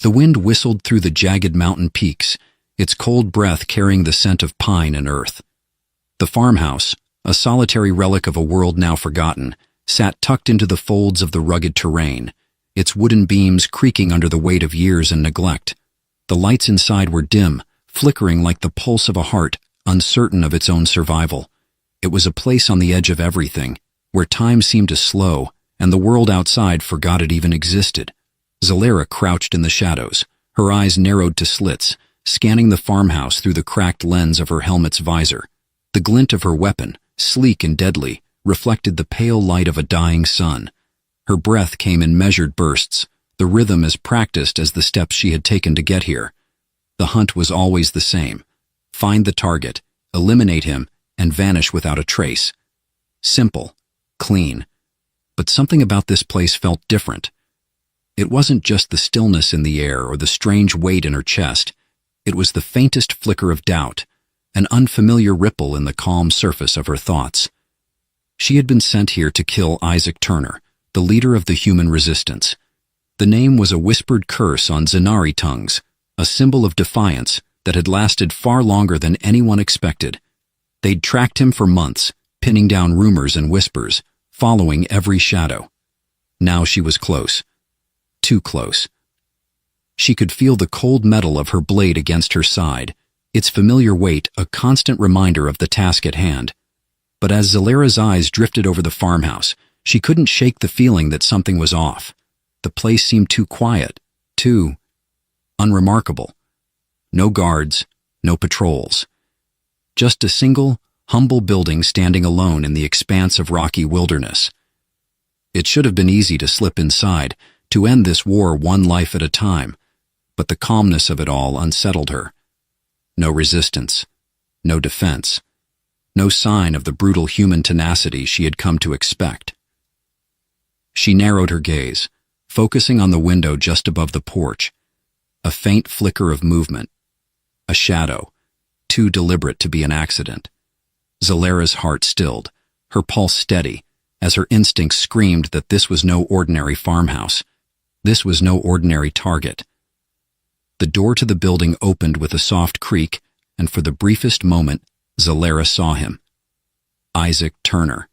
The wind whistled through the jagged mountain peaks, its cold breath carrying the scent of pine and earth. The farmhouse, a solitary relic of a world now forgotten, sat tucked into the folds of the rugged terrain, its wooden beams creaking under the weight of years and neglect. The lights inside were dim, flickering like the pulse of a heart, uncertain of its own survival. It was a place on the edge of everything, where time seemed to slow, and the world outside forgot it even existed. Zalera crouched in the shadows, her eyes narrowed to slits, scanning the farmhouse through the cracked lens of her helmet's visor. The glint of her weapon, sleek and deadly, reflected the pale light of a dying sun. Her breath came in measured bursts, the rhythm as practiced as the steps she had taken to get here. The hunt was always the same. Find the target, eliminate him, and vanish without a trace. Simple, clean. But something about this place felt different. It wasn't just the stillness in the air or the strange weight in her chest. It was the faintest flicker of doubt, an unfamiliar ripple in the calm surface of her thoughts. She had been sent here to kill Isaac Turner, the leader of the human resistance. The name was a whispered curse on Zenari tongues, a symbol of defiance that had lasted far longer than anyone expected. They'd tracked him for months, pinning down rumors and whispers, following every shadow. Now she was close. Too close. She could feel the cold metal of her blade against her side, its familiar weight a constant reminder of the task at hand. But as Zalera's eyes drifted over the farmhouse, she couldn't shake the feeling that something was off. The place seemed too quiet, too unremarkable. No guards, no patrols. Just a single, humble building standing alone in the expanse of rocky wilderness. It should have been easy to slip inside, to end this war one life at a time, but the calmness of it all unsettled her. No resistance, no defense, no sign of the brutal human tenacity she had come to expect. She narrowed her gaze, focusing on the window just above the porch. A faint flicker of movement, a shadow, too deliberate to be an accident. Zalera's heart stilled, her pulse steady, as her instincts screamed that this was no ordinary farmhouse. This was no ordinary target. The door to the building opened with a soft creak, and for the briefest moment, Zalera saw him. Isaac Turner.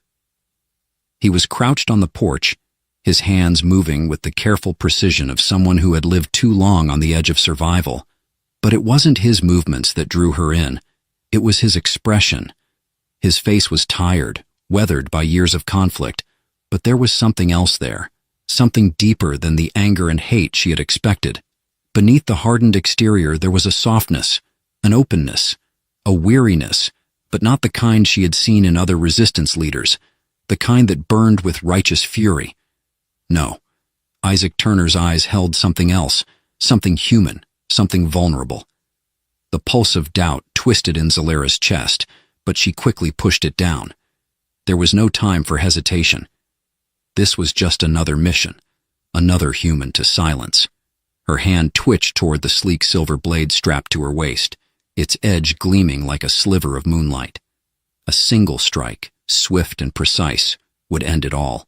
He was crouched on the porch, his hands moving with the careful precision of someone who had lived too long on the edge of survival. But it wasn't his movements that drew her in. It was his expression. His face was tired, weathered by years of conflict, but there was something else there, something deeper than the anger and hate she had expected. Beneath the hardened exterior there was a softness, an openness, a weariness, but not the kind she had seen in other resistance leaders, the kind that burned with righteous fury. No, Isaac Turner's eyes held something else, something human, something vulnerable. The pulse of doubt twisted in Zalera's chest, but she quickly pushed it down. There was no time for hesitation. This was just another mission, another human to silence. Her hand twitched toward the sleek silver blade strapped to her waist, its edge gleaming like a sliver of moonlight. A single strike, swift and precise, would end it all.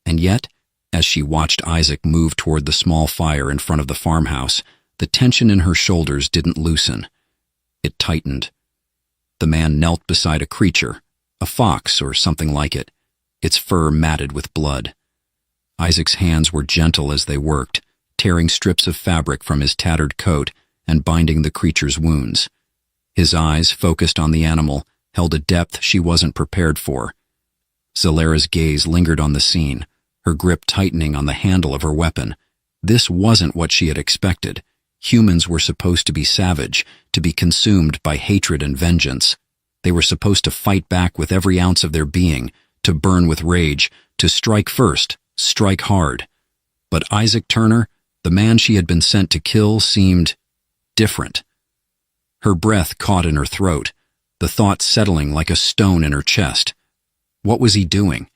And yet, as she watched Isaac move toward the small fire in front of the farmhouse, the tension in her shoulders didn't loosen. It tightened. The man knelt beside a creature, a fox or something like it, its fur matted with blood. Isaac's hands were gentle as they worked, tearing strips of fabric from his tattered coat and binding the creature's wounds. His eyes, focused on the animal, held a depth she wasn't prepared for. Zalera's gaze lingered on the scene, her grip tightening on the handle of her weapon. This wasn't what she had expected. Humans were supposed to be savage, to be consumed by hatred and vengeance. They were supposed to fight back with every ounce of their being, to burn with rage, to strike first, strike hard. But Isaac Turner, the man she had been sent to kill, seemed different. Her breath caught in her throat, the thought settling like a stone in her chest. What was he doing?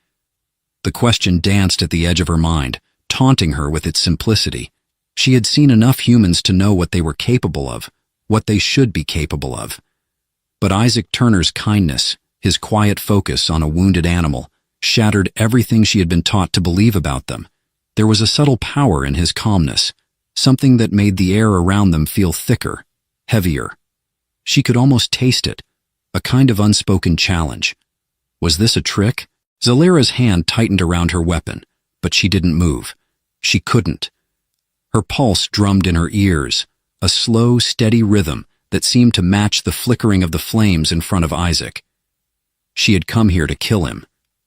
The question danced at the edge of her mind, taunting her with its simplicity. She had seen enough humans to know what they were capable of, what they should be capable of. But Isaac Turner's kindness, his quiet focus on a wounded animal, shattered everything she had been taught to believe about them. There was a subtle power in his calmness, something that made the air around them feel thicker, heavier. She could almost taste it, a kind of unspoken challenge. Was this a trick? Zalera's hand tightened around her weapon, but she didn't move. She couldn't. Her pulse drummed in her ears, a slow, steady rhythm that seemed to match the flickering of the flames in front of Isaac. She had come here to kill him,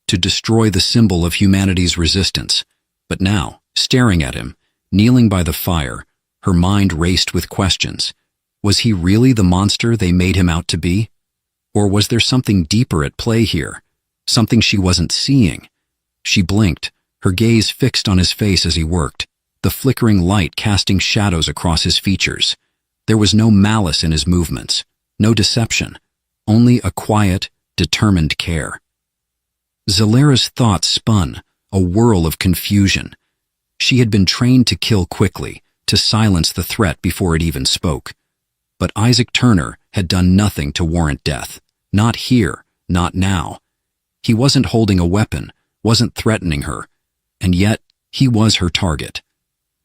to destroy the symbol of humanity's resistance. But now, staring at him, kneeling by the fire, her mind raced with questions. Was he really the monster they made him out to be? Or was there something deeper at play here? Something she wasn't seeing? She blinked, her gaze fixed on his face as he worked, the flickering light casting shadows across his features. There was no malice in his movements, no deception, only a quiet, determined care. Zalera's thoughts spun, a whirl of confusion. She had been trained to kill quickly, to silence the threat before it even spoke. But Isaac Turner had done nothing to warrant death. Not here, not now. He wasn't holding a weapon, wasn't threatening her, and yet he was her target.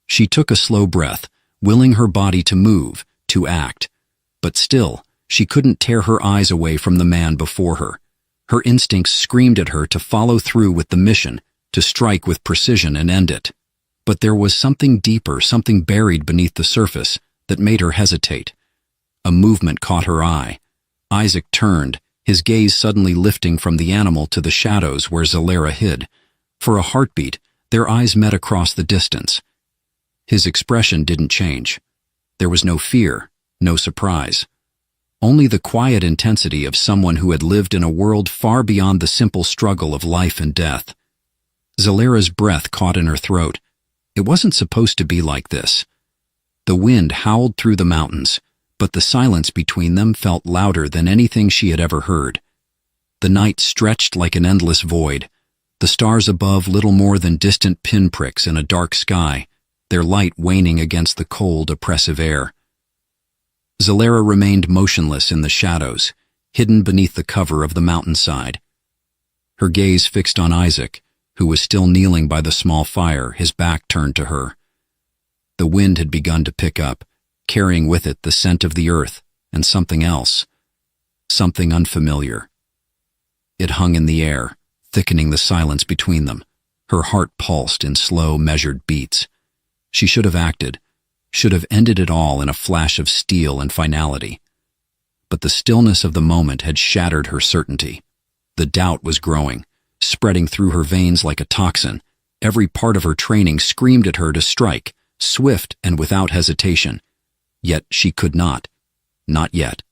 She took a slow breath, willing her body to move, to act. But still, she couldn't tear her eyes away from the man before her. Her instincts screamed at her to follow through with the mission, to strike with precision and end it. But there was something deeper, something buried beneath the surface, that made her hesitate. A movement caught her eye. Isaac turned, his gaze suddenly lifting from the animal to the shadows where Zalera hid. For a heartbeat, their eyes met across the distance. His expression didn't change. There was no fear, no surprise. Only the quiet intensity of someone who had lived in a world far beyond the simple struggle of life and death. Zalera's breath caught in her throat. It wasn't supposed to be like this. The wind howled through the mountains, but the silence between them felt louder than anything she had ever heard. The night stretched like an endless void, the stars above little more than distant pinpricks in a dark sky, their light waning against the cold, oppressive air. Zalera remained motionless in the shadows, hidden beneath the cover of the mountainside. Her gaze fixed on Isaac, who was still kneeling by the small fire, his back turned to her. The wind had begun to pick up, carrying with it the scent of the earth and something else, something unfamiliar. It hung in the air, thickening the silence between them. Her heart pulsed in slow, measured beats. She should have acted, should have ended it all in a flash of steel and finality. But the stillness of the moment had shattered her certainty. The doubt was growing, spreading through her veins like a toxin. Every part of her training screamed at her to strike, swift and without hesitation. Yet she could not. Not yet.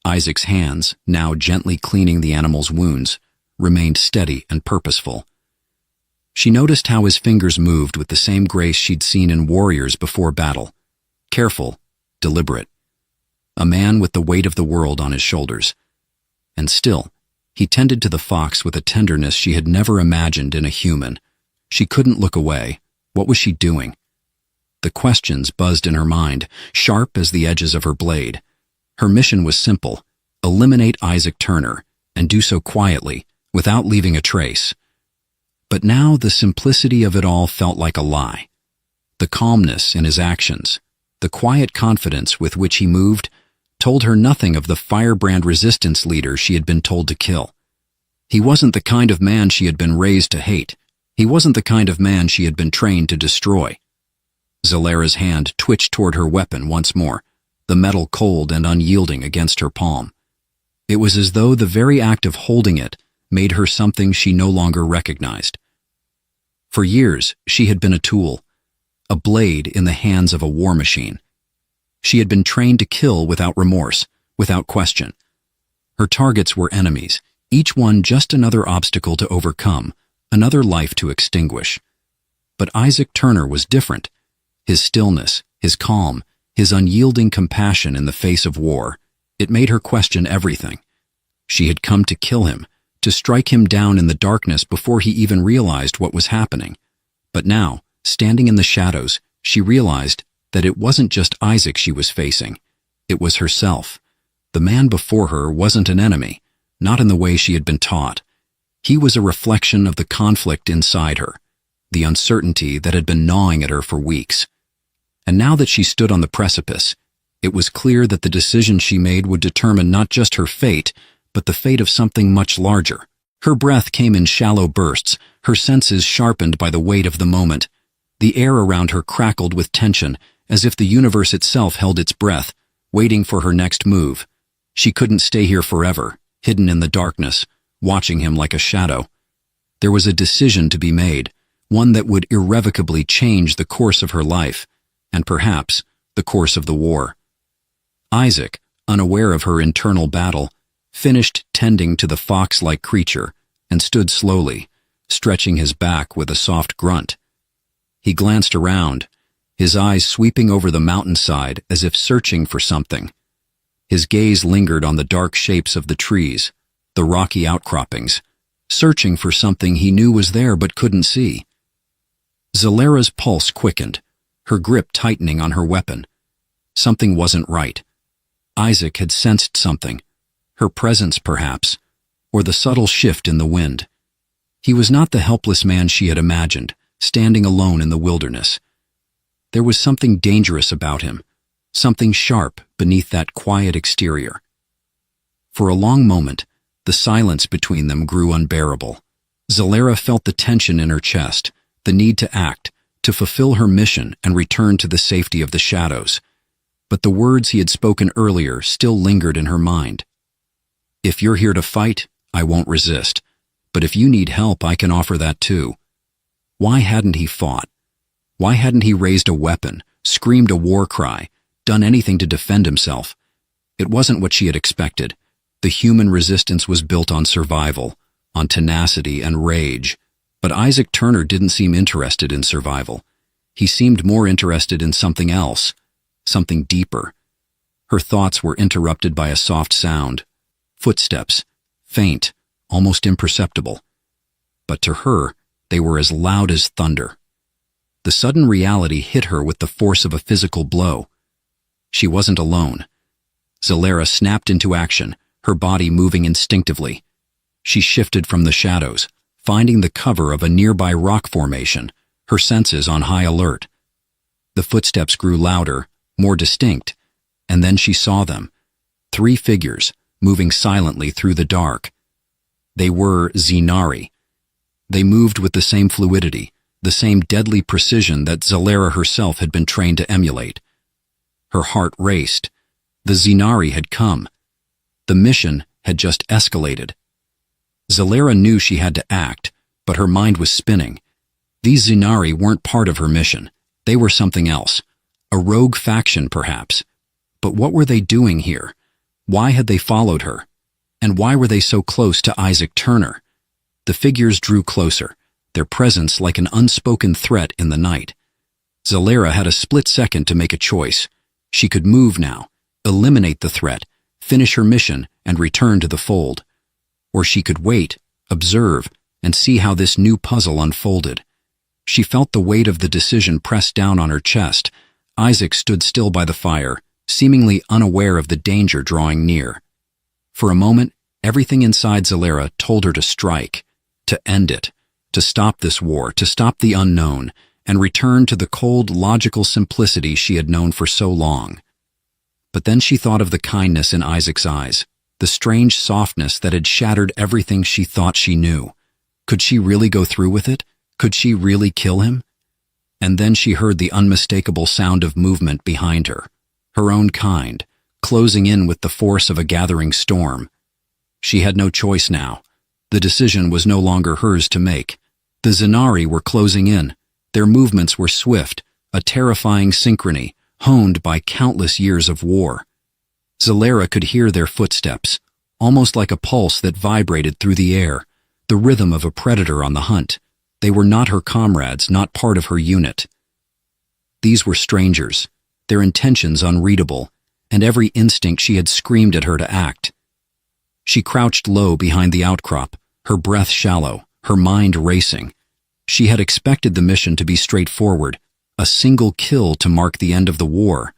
Isaac's hands, now gently cleaning the animal's wounds, remained steady and purposeful. She noticed how his fingers moved with the same grace she'd seen in warriors before battle. Careful, deliberate. A man with the weight of the world on his shoulders. And still, he tended to the fox with a tenderness she had never imagined in a human. She couldn't look away. What was she doing? The questions buzzed in her mind, sharp as the edges of her blade. Her mission was simple: eliminate Isaac Turner, and do so quietly, without leaving a trace. But now the simplicity of it all felt like a lie. The calmness in his actions, the quiet confidence with which he moved, told her nothing of the firebrand resistance leader she had been told to kill. He wasn't the kind of man she had been raised to hate. He wasn't the kind of man she had been trained to destroy. Zalera's hand twitched toward her weapon once more, the metal cold and unyielding against her palm. It was as though the very act of holding it made her something she no longer recognized. For years, she had been a tool, a blade in the hands of a war machine. She had been trained to kill without remorse, without question. Her targets were enemies, each one just another obstacle to overcome, another life to extinguish. But Isaac Turner was different. His stillness, his calm, his unyielding compassion in the face of war, it made her question everything. She had come to kill him, to strike him down in the darkness before he even realized what was happening. But now, standing in the shadows, she realized that it wasn't just Isaac she was facing. It was herself. The man before her wasn't an enemy, not in the way she had been taught. He was a reflection of the conflict inside her, the uncertainty that had been gnawing at her for weeks. And now that she stood on the precipice, it was clear that the decision she made would determine not just her fate, but the fate of something much larger. Her breath came in shallow bursts, her senses sharpened by the weight of the moment. The air around her crackled with tension, as if the universe itself held its breath, waiting for her next move. She couldn't stay here forever, hidden in the darkness, watching him like a shadow. There was a decision to be made, one that would irrevocably change the course of her life, and perhaps the course of the war. Isaac, unaware of her internal battle, finished tending to the fox-like creature and stood slowly, stretching his back with a soft grunt. He glanced around, his eyes sweeping over the mountainside as if searching for something. His gaze lingered on the dark shapes of the trees, the rocky outcroppings, searching for something he knew was there but couldn't see. Zalera's pulse quickened, her grip tightening on her weapon. Something wasn't right. Isaac had sensed something, her presence perhaps, or the subtle shift in the wind. He was not the helpless man she had imagined, standing alone in the wilderness. There was something dangerous about him, something sharp beneath that quiet exterior. For a long moment, the silence between them grew unbearable. Zalera felt the tension in her chest, the need to act, to fulfill her mission and return to the safety of the shadows. But the words he had spoken earlier still lingered in her mind. "If you're here to fight, I won't resist. But if you need help, I can offer that too." Why hadn't he fought? Why hadn't he raised a weapon, screamed a war cry, done anything to defend himself? It wasn't what she had expected. The human resistance was built on survival, on tenacity and rage. But Isaac Turner didn't seem interested in survival. He seemed more interested in something else, something deeper. Her thoughts were interrupted by a soft sound. Footsteps, faint, almost imperceptible. But to her, they were as loud as thunder. The sudden reality hit her with the force of a physical blow. She wasn't alone. Zalera snapped into action, her body moving instinctively. She shifted from the shadows, finding the cover of a nearby rock formation, her senses on high alert. The footsteps grew louder, more distinct, and then she saw them. 3 figures, moving silently through the dark. They were Zinari. They moved with the same fluidity, the same deadly precision that Zalera herself had been trained to emulate. Her heart raced. The Zinari had come. The mission had just escalated. Zalera knew she had to act, but her mind was spinning. These Zinari weren't part of her mission. They were something else. A rogue faction, perhaps. But what were they doing here? Why had they followed her? And why were they so close to Isaac Turner? The figures drew closer, their presence like an unspoken threat in the night. Zalera had a split second to make a choice. She could move now, eliminate the threat, finish her mission, and return to the fold. Or she could wait, observe, and see how this new puzzle unfolded. She felt the weight of the decision press down on her chest. Isaac stood still by the fire, seemingly unaware of the danger drawing near. For a moment, everything inside Zalera told her to strike, to end it, to stop this war, to stop the unknown, and return to the cold, logical simplicity she had known for so long. But then she thought of the kindness in Isaac's eyes, the strange softness that had shattered everything she thought she knew. Could she really go through with it? Could she really kill him? And then she heard the unmistakable sound of movement behind her, her own kind, closing in with the force of a gathering storm. She had no choice now. The decision was no longer hers to make. The Zinari were closing in. Their movements were swift, a terrifying synchrony, honed by countless years of war. Zalera could hear their footsteps, almost like a pulse that vibrated through the air, the rhythm of a predator on the hunt. They were not her comrades, not part of her unit. These were strangers, their intentions unreadable, and every instinct she had screamed at her to act. She crouched low behind the outcrop, her breath shallow, her mind racing. She had expected the mission to be straightforward, a single kill to mark the end of the war.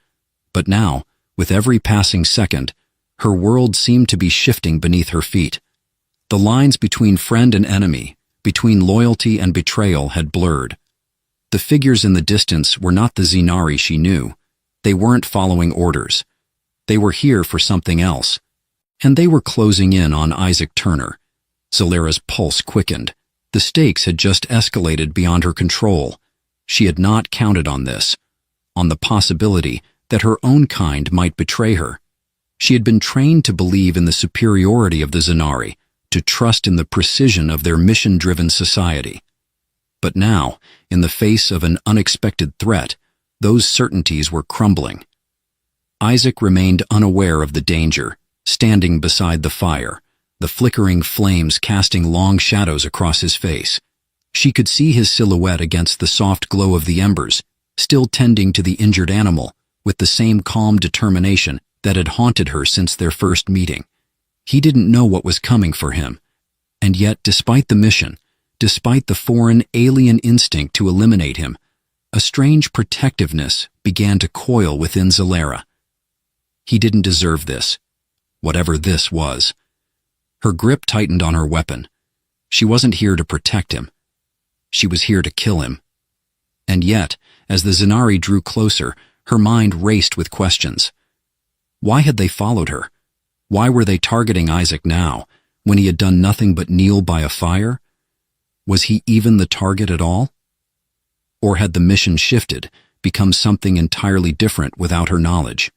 But now, with every passing second, her world seemed to be shifting beneath her feet. The lines between friend and enemy, between loyalty and betrayal had blurred. The figures in the distance were not the Zenari she knew. They weren't following orders. They were here for something else. And they were closing in on Isaac Turner. Zalera's pulse quickened. The stakes had just escalated beyond her control. She had not counted on this, on the possibility that her own kind might betray her. She had been trained to believe in the superiority of the Zenari, to trust in the precision of their mission-driven society. But now, in the face of an unexpected threat, those certainties were crumbling. Isaac remained unaware of the danger, standing beside the fire, the flickering flames casting long shadows across his face. She could see his silhouette against the soft glow of the embers, still tending to the injured animal, with the same calm determination that had haunted her since their first meeting. He didn't know what was coming for him, and yet, despite the mission, despite the foreign, alien instinct to eliminate him, a strange protectiveness began to coil within Zalera. He didn't deserve this, whatever this was. Her grip tightened on her weapon. She wasn't here to protect him. She was here to kill him. And yet, as the Zenari drew closer, her mind raced with questions. Why had they followed her? Why were they targeting Isaac now, when he had done nothing but kneel by a fire? Was he even the target at all? Or had the mission shifted, become something entirely different without her knowledge?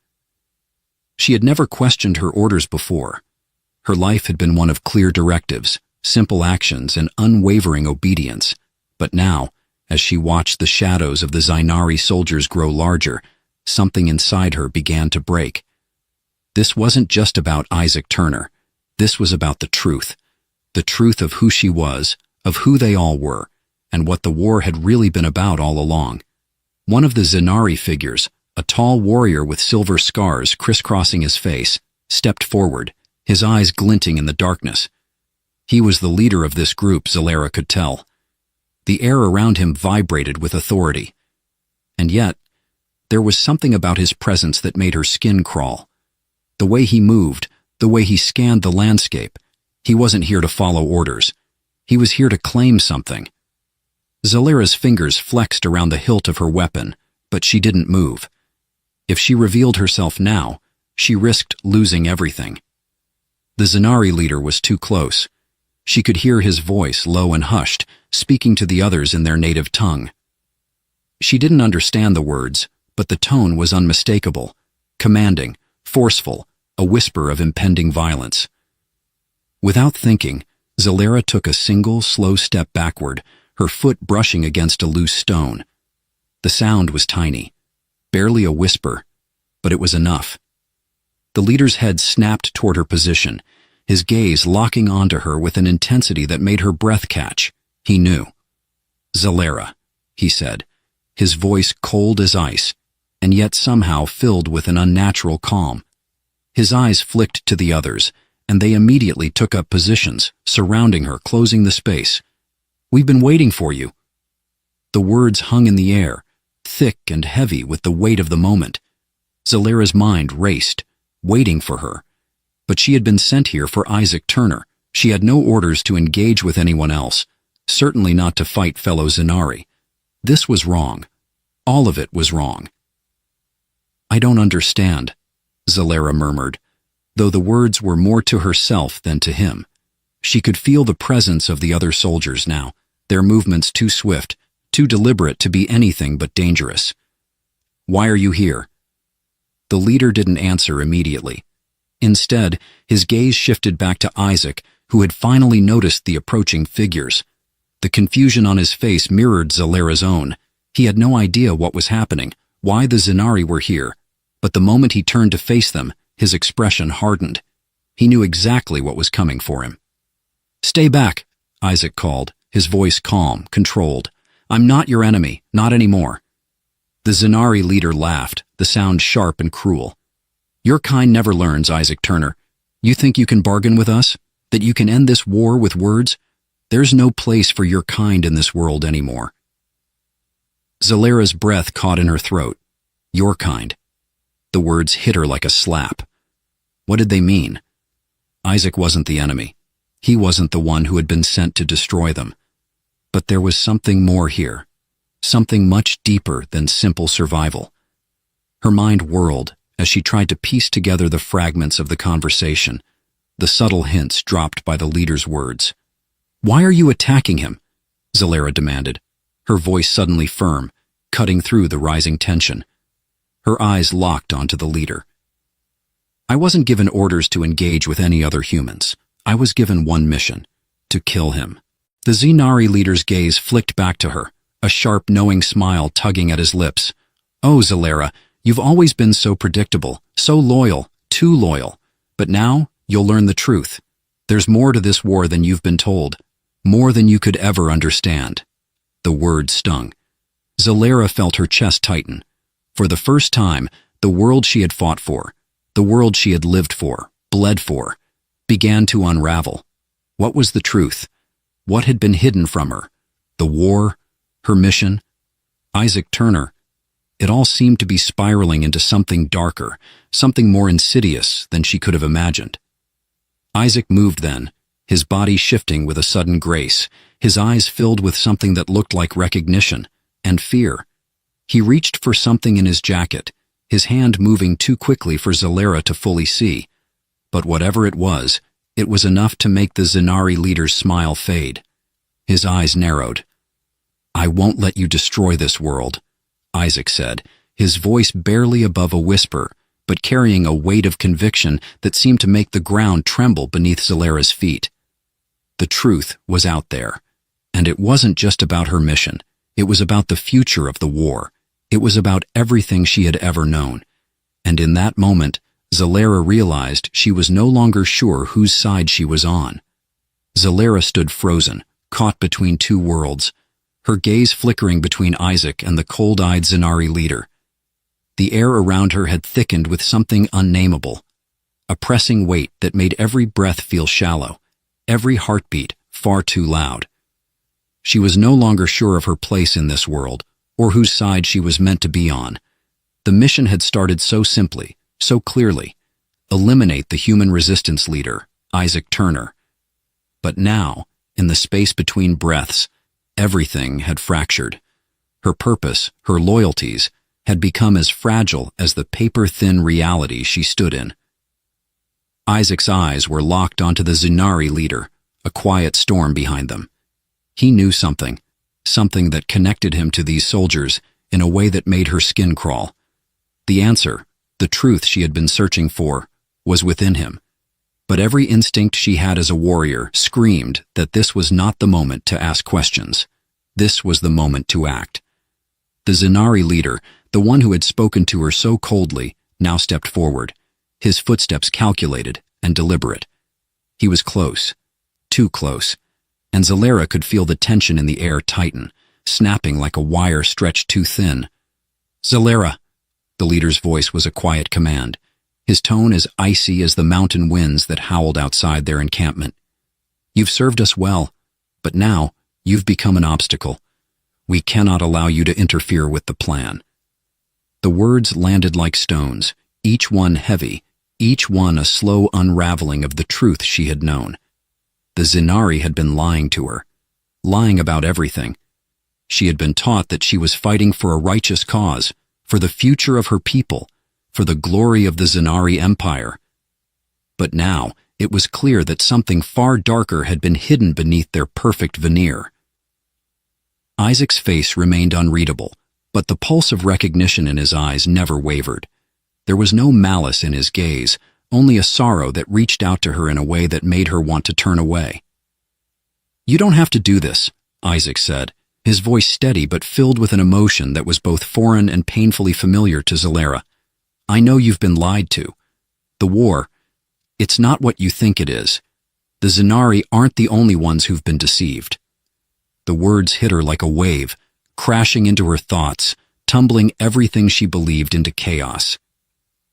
She had never questioned her orders before. Her life had been one of clear directives, simple actions, and unwavering obedience. But now, as she watched the shadows of the Zenari soldiers grow larger, something inside her began to break. This wasn't just about Isaac Turner. This was about the truth of who she was, of who they all were, and what the war had really been about all along. One of the Zenari figures, a tall warrior with silver scars crisscrossing his face, stepped forward, his eyes glinting in the darkness. He was the leader of this group, Zalera could tell. The air around him vibrated with authority. And yet, there was something about his presence that made her skin crawl. The way he moved, the way he scanned the landscape, he wasn't here to follow orders. He was here to claim something. Zalera's fingers flexed around the hilt of her weapon, but she didn't move. If she revealed herself now, she risked losing everything. The Zenari leader was too close. She could hear his voice, low and hushed, speaking to the others in their native tongue. She didn't understand the words, but the tone was unmistakable, commanding, forceful, a whisper of impending violence. Without thinking, Zalera took a single, slow step backward, her foot brushing against a loose stone. The sound was tiny, barely a whisper, but it was enough. The leader's head snapped toward her position, his gaze locking onto her with an intensity that made her breath catch. He knew. "Zalera," he said, his voice cold as ice, and yet somehow filled with an unnatural calm. His eyes flicked to the others, and they immediately took up positions, surrounding her, closing the space. "We've been waiting for you." The words hung in the air, thick and heavy with the weight of the moment. Zalera's mind raced, waiting for her. But she had been sent here for Isaac Turner. She had no orders to engage with anyone else, certainly not to fight fellow Zenari. This was wrong. All of it was wrong. "I don't understand," Zalera murmured, though the words were more to herself than to him. She could feel the presence of the other soldiers now, their movements too swift, too deliberate to be anything but dangerous. "Why are you here?" The leader didn't answer immediately. Instead, his gaze shifted back to Isaac, who had finally noticed the approaching figures. The confusion on his face mirrored Zalera's own. He had no idea what was happening, why the Zenari were here, but the moment he turned to face them, his expression hardened. He knew exactly what was coming for him. "Stay back," Isaac called, his voice calm, controlled. "I'm not your enemy, not anymore." The Zenari leader laughed, the sound sharp and cruel. "Your kind never learns, Isaac Turner. You think you can bargain with us? That you can end this war with words? There's no place for your kind in this world anymore." Zalera's breath caught in her throat. "Your kind." The words hit her like a slap. What did they mean? Isaac wasn't the enemy. He wasn't the one who had been sent to destroy them. But there was something more here. something much deeper than simple survival. Her mind whirled as she tried to piece together the fragments of the conversation, the subtle hints dropped by the leader's words. "Why are you attacking him?" Zalera demanded, her voice suddenly firm, cutting through the rising tension. Her eyes locked onto the leader. "I wasn't given orders to engage with any other humans. I was given one mission: to kill him." The Zinari leader's gaze flicked back to her, a sharp, knowing smile tugging at his lips. "Oh, Zalera, you've always been so predictable, so loyal, too loyal. But now, you'll learn the truth. There's more to this war than you've been told, more than you could ever understand." The word stung. Zalera felt her chest tighten. For the first time, the world she had fought for, the world she had lived for, bled for, began to unravel. What was the truth? What had been hidden from her? The war? Her mission? Isaac Turner? It all seemed to be spiraling into something darker, something more insidious than she could have imagined. Isaac moved then, his body shifting with a sudden grace, his eyes filled with something that looked like recognition and fear. He reached for something in his jacket, his hand moving too quickly for Zalera to fully see. But whatever it was enough to make the Zinari leader's smile fade. His eyes narrowed. "I won't let you destroy this world," Isaac said, his voice barely above a whisper, but carrying a weight of conviction that seemed to make the ground tremble beneath Zalera's feet. The truth was out there, and it wasn't just about her mission. It was about the future of the war. It was about everything she had ever known. And in that moment, Zalera realized she was no longer sure whose side she was on. Zalera stood frozen, caught between two worlds, her gaze flickering between Isaac and the cold-eyed Zinari leader. The air around her had thickened with something unnameable, a pressing weight that made every breath feel shallow, every heartbeat far too loud. She was no longer sure of her place in this world, or whose side she was meant to be on. The mission had started so simply, so clearly: eliminate the human resistance leader, Isaac Turner. But now, in the space between breaths, everything had fractured. Her purpose, her loyalties, had become as fragile as the paper-thin reality she stood in. Isaac's eyes were locked onto the Zinari leader, a quiet storm behind them. He knew something that connected him to these soldiers in a way that made her skin crawl. The answer, the truth she had been searching for, was within him. But every instinct she had as a warrior screamed that this was not the moment to ask questions. This was the moment to act. The Zinari leader, the one who had spoken to her so coldly, now stepped forward, his footsteps calculated and deliberate. He was close, too close, and Zalera could feel the tension in the air tighten, snapping like a wire stretched too thin. "Zalera!" The leader's voice was a quiet command, his tone as icy as the mountain winds that howled outside their encampment. "You've served us well, but now you've become an obstacle. We cannot allow you to interfere with the plan." The words landed like stones, each one heavy, each one a slow unraveling of the truth she had known. The Zinari had been lying to her, lying about everything. She had been taught that she was fighting for a righteous cause, for the future of her people, for the glory of the Zinari Empire. But now it was clear that something far darker had been hidden beneath their perfect veneer. Isaac's face remained unreadable, but the pulse of recognition in his eyes never wavered. There was no malice in his gaze, only a sorrow that reached out to her in a way that made her want to turn away. "You don't have to do this," Isaac said, his voice steady but filled with an emotion that was both foreign and painfully familiar to Zalera. "I know you've been lied to. The war, it's not what you think it is. The Zinari aren't the only ones who've been deceived." The words hit her like a wave, crashing into her thoughts, tumbling everything she believed into chaos.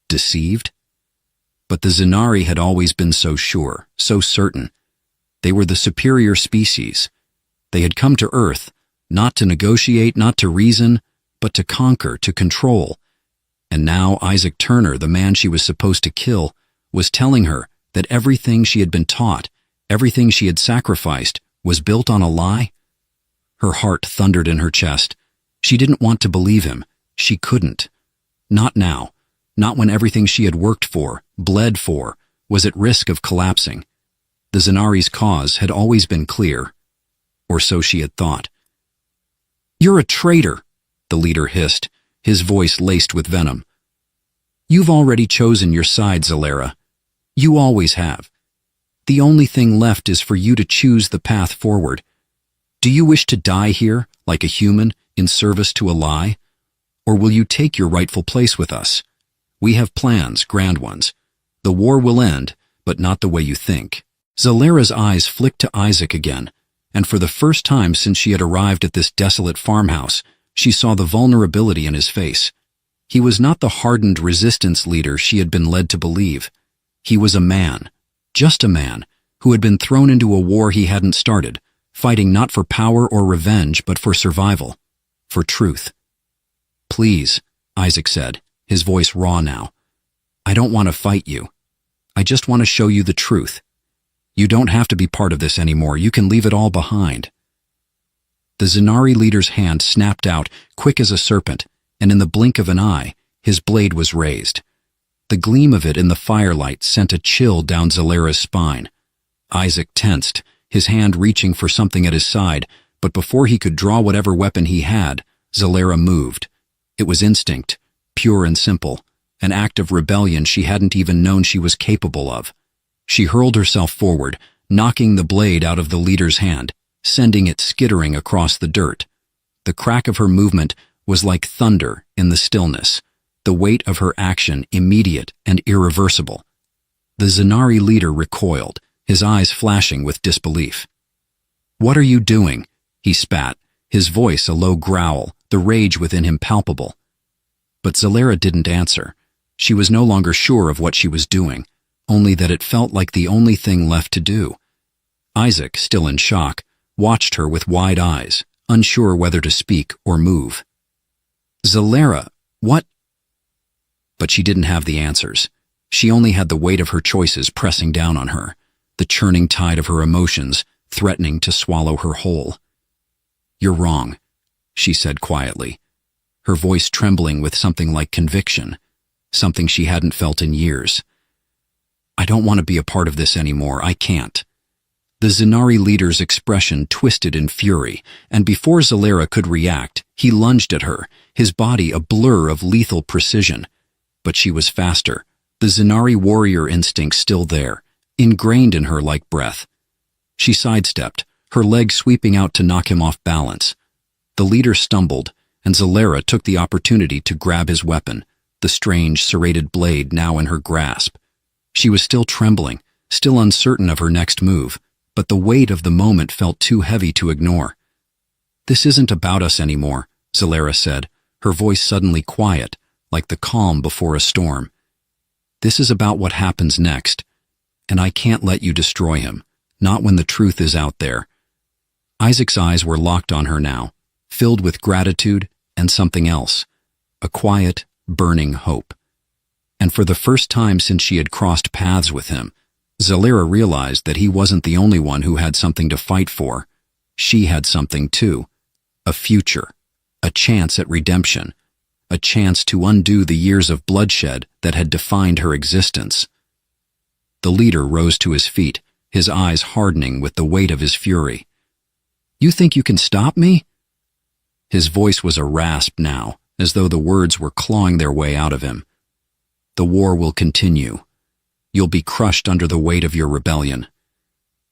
Deceived? But the Zinari had always been so sure, so certain. They were the superior species. They had come to Earth, not to negotiate, not to reason, but to conquer, to control. And now Isaac Turner, the man she was supposed to kill, was telling her that everything she had been taught, everything she had sacrificed, was built on a lie? Her heart thundered in her chest. She didn't want to believe him. She couldn't. Not now. Not when everything she had worked for, bled for, was at risk of collapsing. The Zanari's cause had always been clear. Or so she had thought. "You're a traitor," the leader hissed, his voice laced with venom. "You've already chosen your side, Zalera. You always have. The only thing left is for you to choose the path forward. Do you wish to die here, like a human, in service to a lie? Or will you take your rightful place with us? We have plans, grand ones. The war will end, but not the way you think." Zalera's eyes flicked to Isaac again, and for the first time since she had arrived at this desolate farmhouse, she saw the vulnerability in his face. He was not the hardened resistance leader she had been led to believe. He was a man, just a man, who had been thrown into a war he hadn't started, fighting not for power or revenge, but for survival, for truth. "Please," Isaac said, his voice raw now. "I don't want to fight you. I just want to show you the truth. You don't have to be part of this anymore. You can leave it all behind." The Zanari leader's hand snapped out, quick as a serpent, and in the blink of an eye, his blade was raised. The gleam of it in the firelight sent a chill down Zalera's spine. Isaac tensed, his hand reaching for something at his side, but before he could draw whatever weapon he had, Zalera moved. It was instinct, pure and simple, an act of rebellion she hadn't even known she was capable of. She hurled herself forward, knocking the blade out of the leader's hand, sending it skittering across the dirt. The crack of her movement was like thunder in the stillness, the weight of her action immediate and irreversible. The Zanari leader recoiled, his eyes flashing with disbelief. "What are you doing?" he spat, his voice a low growl, the rage within him palpable. But Zalera didn't answer. She was no longer sure of what she was doing, only that it felt like the only thing left to do. Isaac, still in shock, watched her with wide eyes, unsure whether to speak or move. "Zalera, what?" But she didn't have the answers. She only had the weight of her choices pressing down on her, the churning tide of her emotions threatening to swallow her whole. "You're wrong," she said quietly, her voice trembling with something like conviction, something she hadn't felt in years. "I don't want to be a part of this anymore. I can't." The Zanari leader's expression twisted in fury, and before Zalera could react, he lunged at her, his body a blur of lethal precision. But she was faster, the Zanari warrior instinct still there, ingrained in her like breath. She sidestepped, her leg sweeping out to knock him off balance. The leader stumbled, and Zalera took the opportunity to grab his weapon, the strange, serrated blade now in her grasp. She was still trembling, still uncertain of her next move, but the weight of the moment felt too heavy to ignore. "This isn't about us anymore," Zalera said, her voice suddenly quiet, like the calm before a storm. "This is about what happens next, and I can't let you destroy him, not when the truth is out there." Isaac's eyes were locked on her now, filled with gratitude and something else, a quiet, burning hope. And for the first time since she had crossed paths with him, Zalera realized that he wasn't the only one who had something to fight for. She had something too, a future, a chance at redemption, a chance to undo the years of bloodshed that had defined her existence. The leader rose to his feet, his eyes hardening with the weight of his fury. "You think you can stop me?" His voice was a rasp now, as though the words were clawing their way out of him. "The war will continue. You'll be crushed under the weight of your rebellion."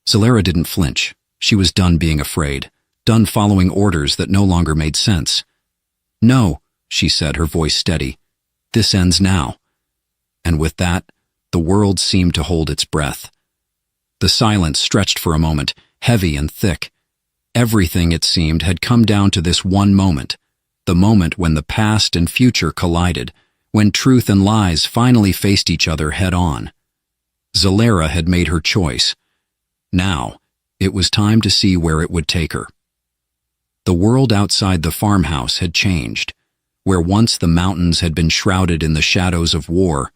Zalera didn't flinch. She was done being afraid, done following orders that no longer made sense. "No," she said, her voice steady. "This ends now." And with that, the world seemed to hold its breath. The silence stretched for a moment, heavy and thick. Everything, it seemed, had come down to this one moment, the moment when the past and future collided, when truth and lies finally faced each other head-on. Zalera had made her choice. Now, it was time to see where it would take her. The world outside the farmhouse had changed. Where once the mountains had been shrouded in the shadows of war,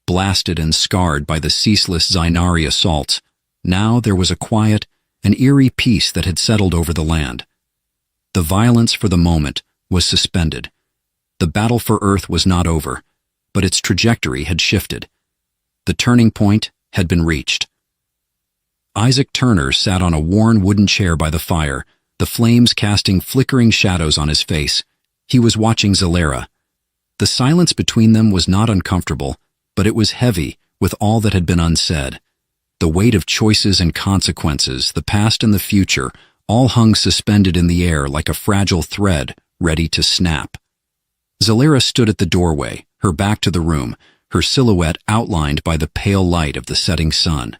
blasted and scarred by the ceaseless Zainari assaults, now there was a quiet, an eerie peace that had settled over the land. The violence for the moment, was suspended. The battle for Earth was not over, but its trajectory had shifted. The turning point had been reached. Isaac Turner sat on a worn wooden chair by the fire, the flames casting flickering shadows on his face. He was watching Zalera. The silence between them was not uncomfortable, but it was heavy with all that had been unsaid. The weight of choices and consequences, the past and the future, all hung suspended in the air like a fragile thread, ready to snap. Zalera stood at the doorway, her back to the room, her silhouette outlined by the pale light of the setting sun.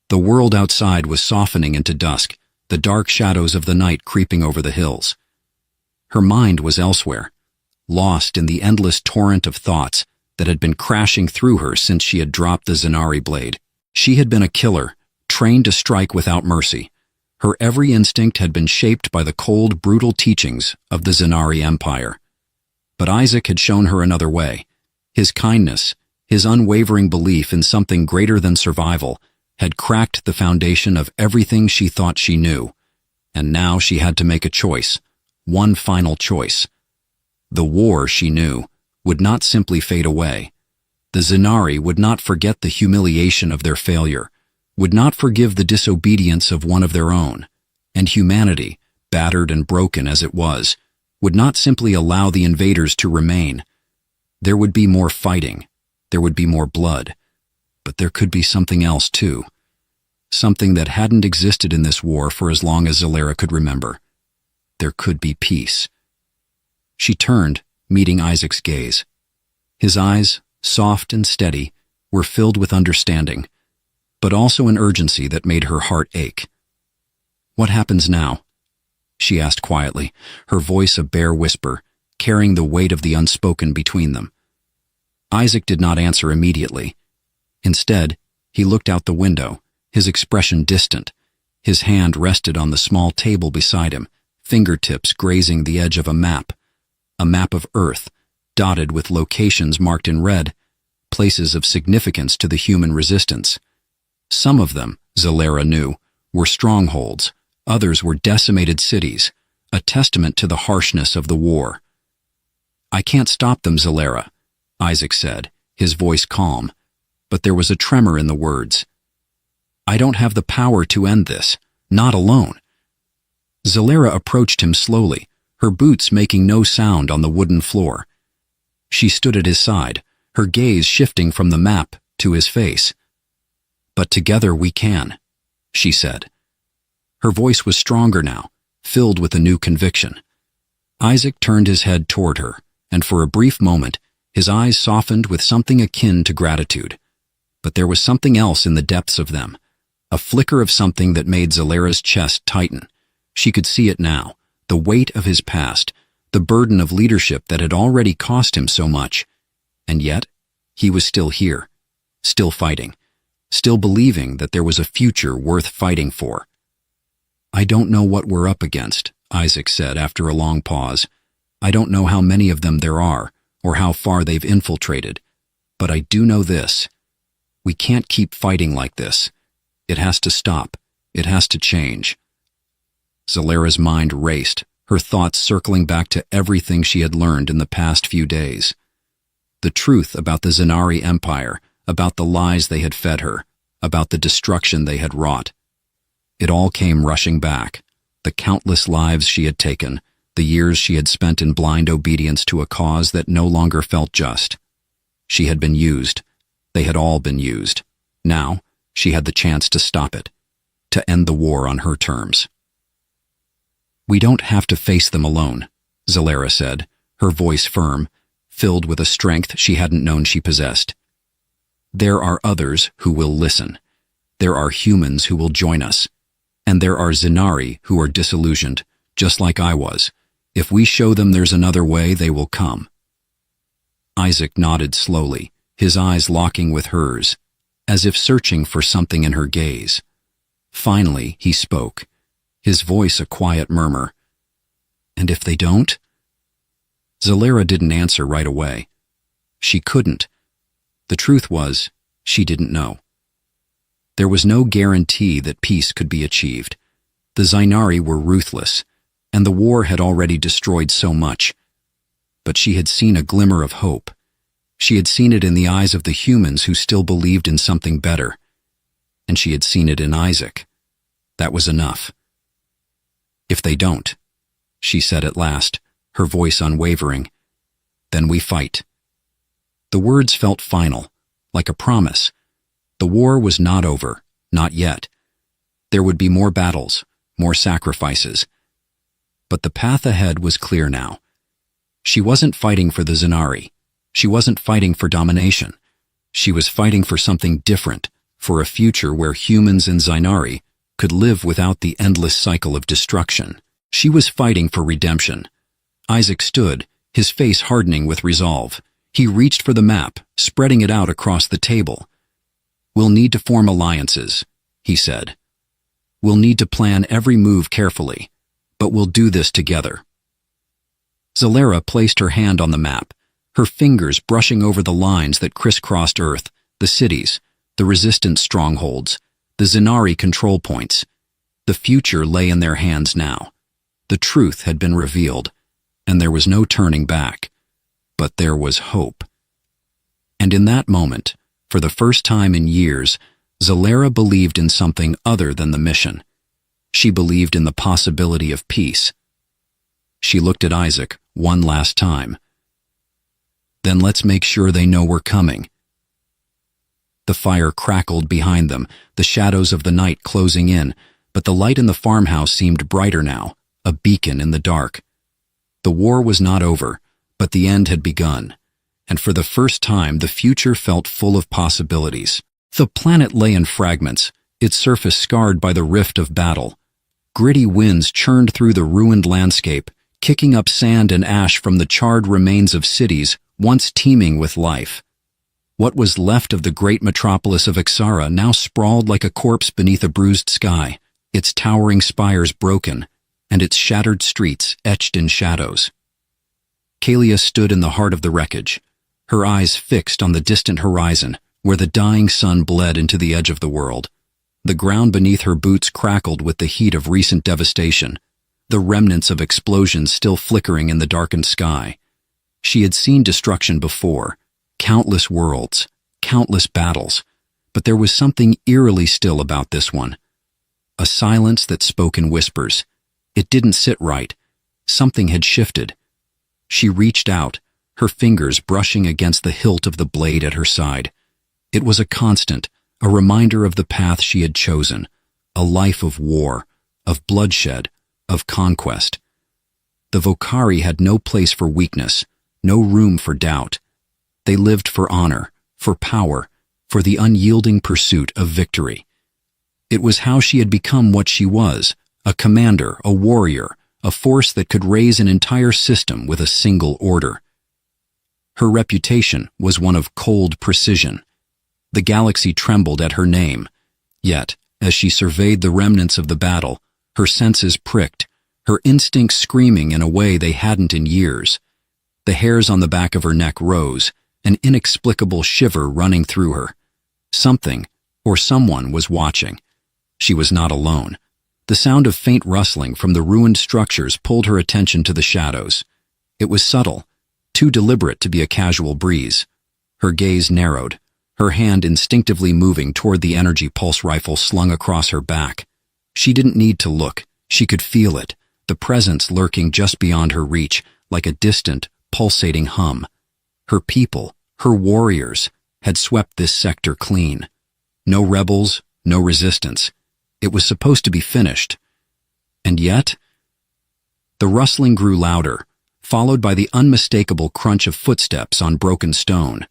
The world outside was softening into dusk, the dark shadows of the night creeping over the hills. Her mind was elsewhere, lost in the endless torrent of thoughts that had been crashing through her since she had dropped the Zanari blade. She had been a killer, trained to strike without mercy. Her every instinct had been shaped by the cold, brutal teachings of the Zanari Empire. But Isaac had shown her another way. His kindness, his unwavering belief in something greater than survival, had cracked the foundation of everything she thought she knew. And now she had to make a choice, one final choice. The war, she knew, would not simply fade away. The Zanari would not forget the humiliation of their failure, would not forgive the disobedience of one of their own, and humanity, battered and broken as it was, would not simply allow the invaders to remain. There would be more fighting, there would be more blood, but there could be something else too. Something that hadn't existed in this war for as long as Zalera could remember. There could be peace. She turned, meeting Isaac's gaze. His eyes, soft and steady, were filled with understanding, but also an urgency that made her heart ache. "What happens now?" she asked quietly, her voice a bare whisper, carrying the weight of the unspoken between them. Isaac did not answer immediately. Instead, he looked out the window, his expression distant. His hand rested on the small table beside him, fingertips grazing the edge of a map of Earth, dotted with locations marked in red, places of significance to the human resistance. Some of them, Zalera knew, were strongholds, others were decimated cities, a testament to the harshness of the war. "I can't stop them, Zalera," Isaac said, his voice calm, but there was a tremor in the words. "I don't have the power to end this, not alone." Zalera approached him slowly, her boots making no sound on the wooden floor. She stood at his side, her gaze shifting from the map to his face. "But together we can," she said. Her voice was stronger now, filled with a new conviction. Isaac turned his head toward her, and for a brief moment, his eyes softened with something akin to gratitude. But there was something else in the depths of them, a flicker of something that made Zalera's chest tighten. She could see it now, the weight of his past, the burden of leadership that had already cost him so much. And yet, he was still here, still fighting, still believing that there was a future worth fighting for. "I don't know what we're up against," Isaac said after a long pause. "I don't know how many of them there are, or how far they've infiltrated. But I do know this. We can't keep fighting like this. It has to stop. It has to change." Zalera's mind raced, her thoughts circling back to everything she had learned in the past few days. The truth about the Zanari Empire, about the lies they had fed her, about the destruction they had wrought. It all came rushing back, the countless lives she had taken, the years she had spent in blind obedience to a cause that no longer felt just. She had been used. They had all been used. Now, she had the chance to stop it, to end the war on her terms. "We don't have to face them alone," Zalera said, her voice firm, filled with a strength she hadn't known she possessed. "There are others who will listen. There are humans who will join us. And there are Zanari who are disillusioned, just like I was. If we show them there's another way, they will come." Isaac nodded slowly, his eyes locking with hers, as if searching for something in her gaze. Finally, he spoke, his voice a quiet murmur. "And if they don't?" Zalera didn't answer right away. She couldn't. The truth was, she didn't know. There was no guarantee that peace could be achieved. The Zainari were ruthless. and the war had already destroyed so much. But she had seen a glimmer of hope. She had seen it in the eyes of the humans who still believed in something better. And she had seen it in Isaac. That was enough. "If they don't," she said at last, her voice unwavering, "then we fight." The words felt final, like a promise. The war was not over, not yet. There would be more battles, more sacrifices. But the path ahead was clear now. She wasn't fighting for the Zenari. She wasn't fighting for domination. She was fighting for something different, for a future where humans and Zenari could live without the endless cycle of destruction. She was fighting for redemption. Isaac stood, his face hardening with resolve. He reached for the map, spreading it out across the table. "We'll need to form alliances," he said. "We'll need to plan every move carefully, but we'll do this together." Zalera placed her hand on the map, her fingers brushing over the lines that crisscrossed Earth, the cities, the resistance strongholds, the Zenari control points. The future lay in their hands now. The truth had been revealed, and there was no turning back. But there was hope. And in that moment, for the first time in years, Zalera believed in something other than the mission. She believed in the possibility of peace. She looked at Isaac one last time. "Then let's make sure they know we're coming." The fire crackled behind them, the shadows of the night closing in, but the light in the farmhouse seemed brighter now, a beacon in the dark. The war was not over, but the end had begun, and for the first time the future felt full of possibilities. The planet lay in fragments, its surface scarred by the rift of battle. Gritty winds churned through the ruined landscape, kicking up sand and ash from the charred remains of cities once teeming with life. What was left of the great metropolis of Ixara now sprawled like a corpse beneath a bruised sky, its towering spires broken, and its shattered streets etched in shadows. Kalia stood in the heart of the wreckage, her eyes fixed on the distant horizon, where the dying sun bled into the edge of the world. The ground beneath her boots crackled with the heat of recent devastation, the remnants of explosions still flickering in the darkened sky. She had seen destruction before, countless worlds, countless battles, but there was something eerily still about this one. A silence that spoke in whispers. It didn't sit right. Something had shifted. She reached out, her fingers brushing against the hilt of the blade at her side. It was a constant, a reminder of the path she had chosen, a life of war, of bloodshed, of conquest. The Vokari had no place for weakness, no room for doubt. They lived for honor, for power, for the unyielding pursuit of victory. It was how she had become what she was, a commander, a warrior, a force that could raise an entire system with a single order. Her reputation was one of cold precision. The galaxy trembled at her name. Yet, as she surveyed the remnants of the battle, her senses pricked, her instincts screaming in a way they hadn't in years. The hairs on the back of her neck rose, an inexplicable shiver running through her. Something, or someone, was watching. She was not alone. The sound of faint rustling from the ruined structures pulled her attention to the shadows. It was subtle, too deliberate to be a casual breeze. Her gaze narrowed, her hand instinctively moving toward the energy pulse rifle slung across her back. She didn't need to look. She could feel it, the presence lurking just beyond her reach, like a distant, pulsating hum. Her people, her warriors, had swept this sector clean. No rebels, no resistance. It was supposed to be finished. And yet, the rustling grew louder, followed by the unmistakable crunch of footsteps on broken stone.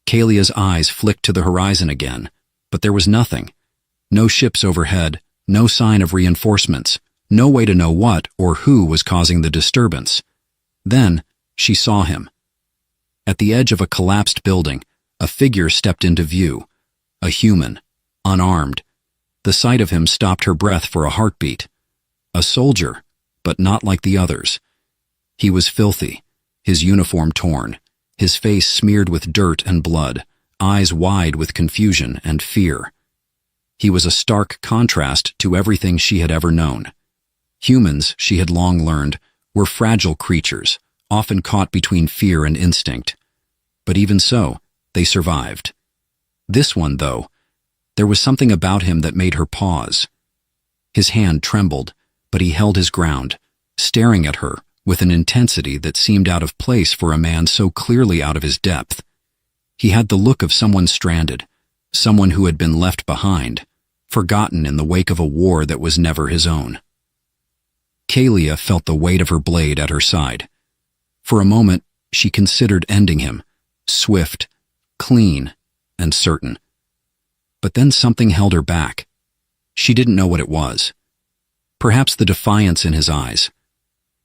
Kalia's eyes flicked to the horizon again, but there was nothing. No ships overhead, no sign of reinforcements, no way to know what or who was causing the disturbance. Then, she saw him. At the edge of a collapsed building, a figure stepped into view. A human, unarmed. The sight of him stopped her breath for a heartbeat. A soldier, but not like the others. He was filthy, his uniform torn, his face smeared with dirt and blood, eyes wide with confusion and fear. He was a stark contrast to everything she had ever known. Humans, she had long learned, were fragile creatures, often caught between fear and instinct. But even so, they survived. This one, though, there was something about him that made her pause. His hand trembled, but he held his ground, staring at her with an intensity that seemed out of place for a man so clearly out of his depth. He had the look of someone stranded, someone who had been left behind, forgotten in the wake of a war that was never his own. Kalia felt the weight of her blade at her side. For a moment, she considered ending him, swift, clean, and certain. But then something held her back. She didn't know what it was. Perhaps the defiance in his eyes.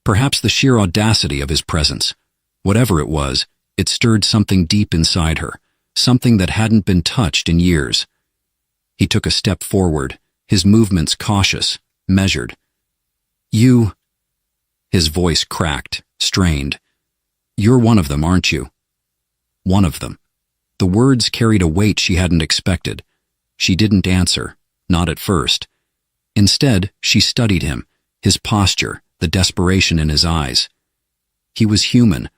Perhaps the sheer audacity of his presence. Whatever it was, it stirred something deep inside her, something that hadn't been touched in years. He took a step forward, his movements cautious, measured. "You—" His voice cracked, strained. "You're one of them, aren't you?" One of them. The words carried a weight she hadn't expected. She didn't answer, not at first. Instead, she studied him, his posture, the desperation in his eyes. He was human,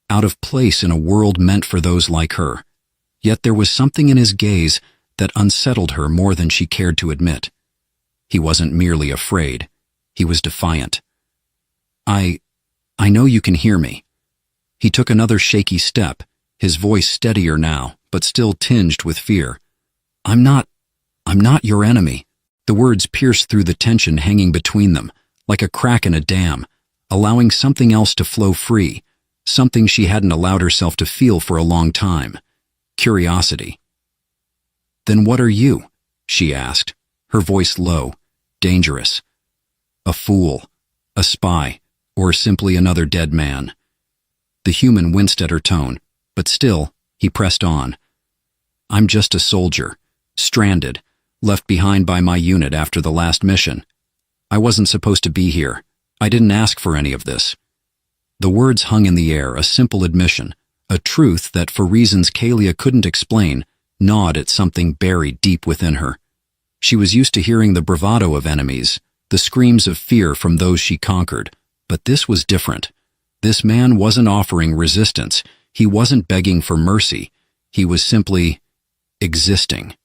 out of place in a world meant for those like her. Yet there was something in his gaze that unsettled her more than she cared to admit. He wasn't merely afraid. He was defiant. I know you can hear me." He took another shaky step, his voice steadier now, but still tinged with fear. I'm not your enemy." The words pierced through the tension hanging between them, like a crack in a dam, allowing something else to flow free, something she hadn't allowed herself to feel for a long time. Curiosity. "Then what are you?" she asked, her voice low, dangerous. A fool, a spy, or simply another dead man. The human winced at her tone, but still, he pressed on. "I'm just a soldier, stranded, left behind by my unit after the last mission. I wasn't supposed to be here. I didn't ask for any of this." The words hung in the air, a simple admission, a truth that, for reasons Kalia couldn't explain, gnawed at something buried deep within her. She was used to hearing the bravado of enemies, the screams of fear from those she conquered, but this was different. This man wasn't offering resistance. He wasn't begging for mercy. He was simply existing.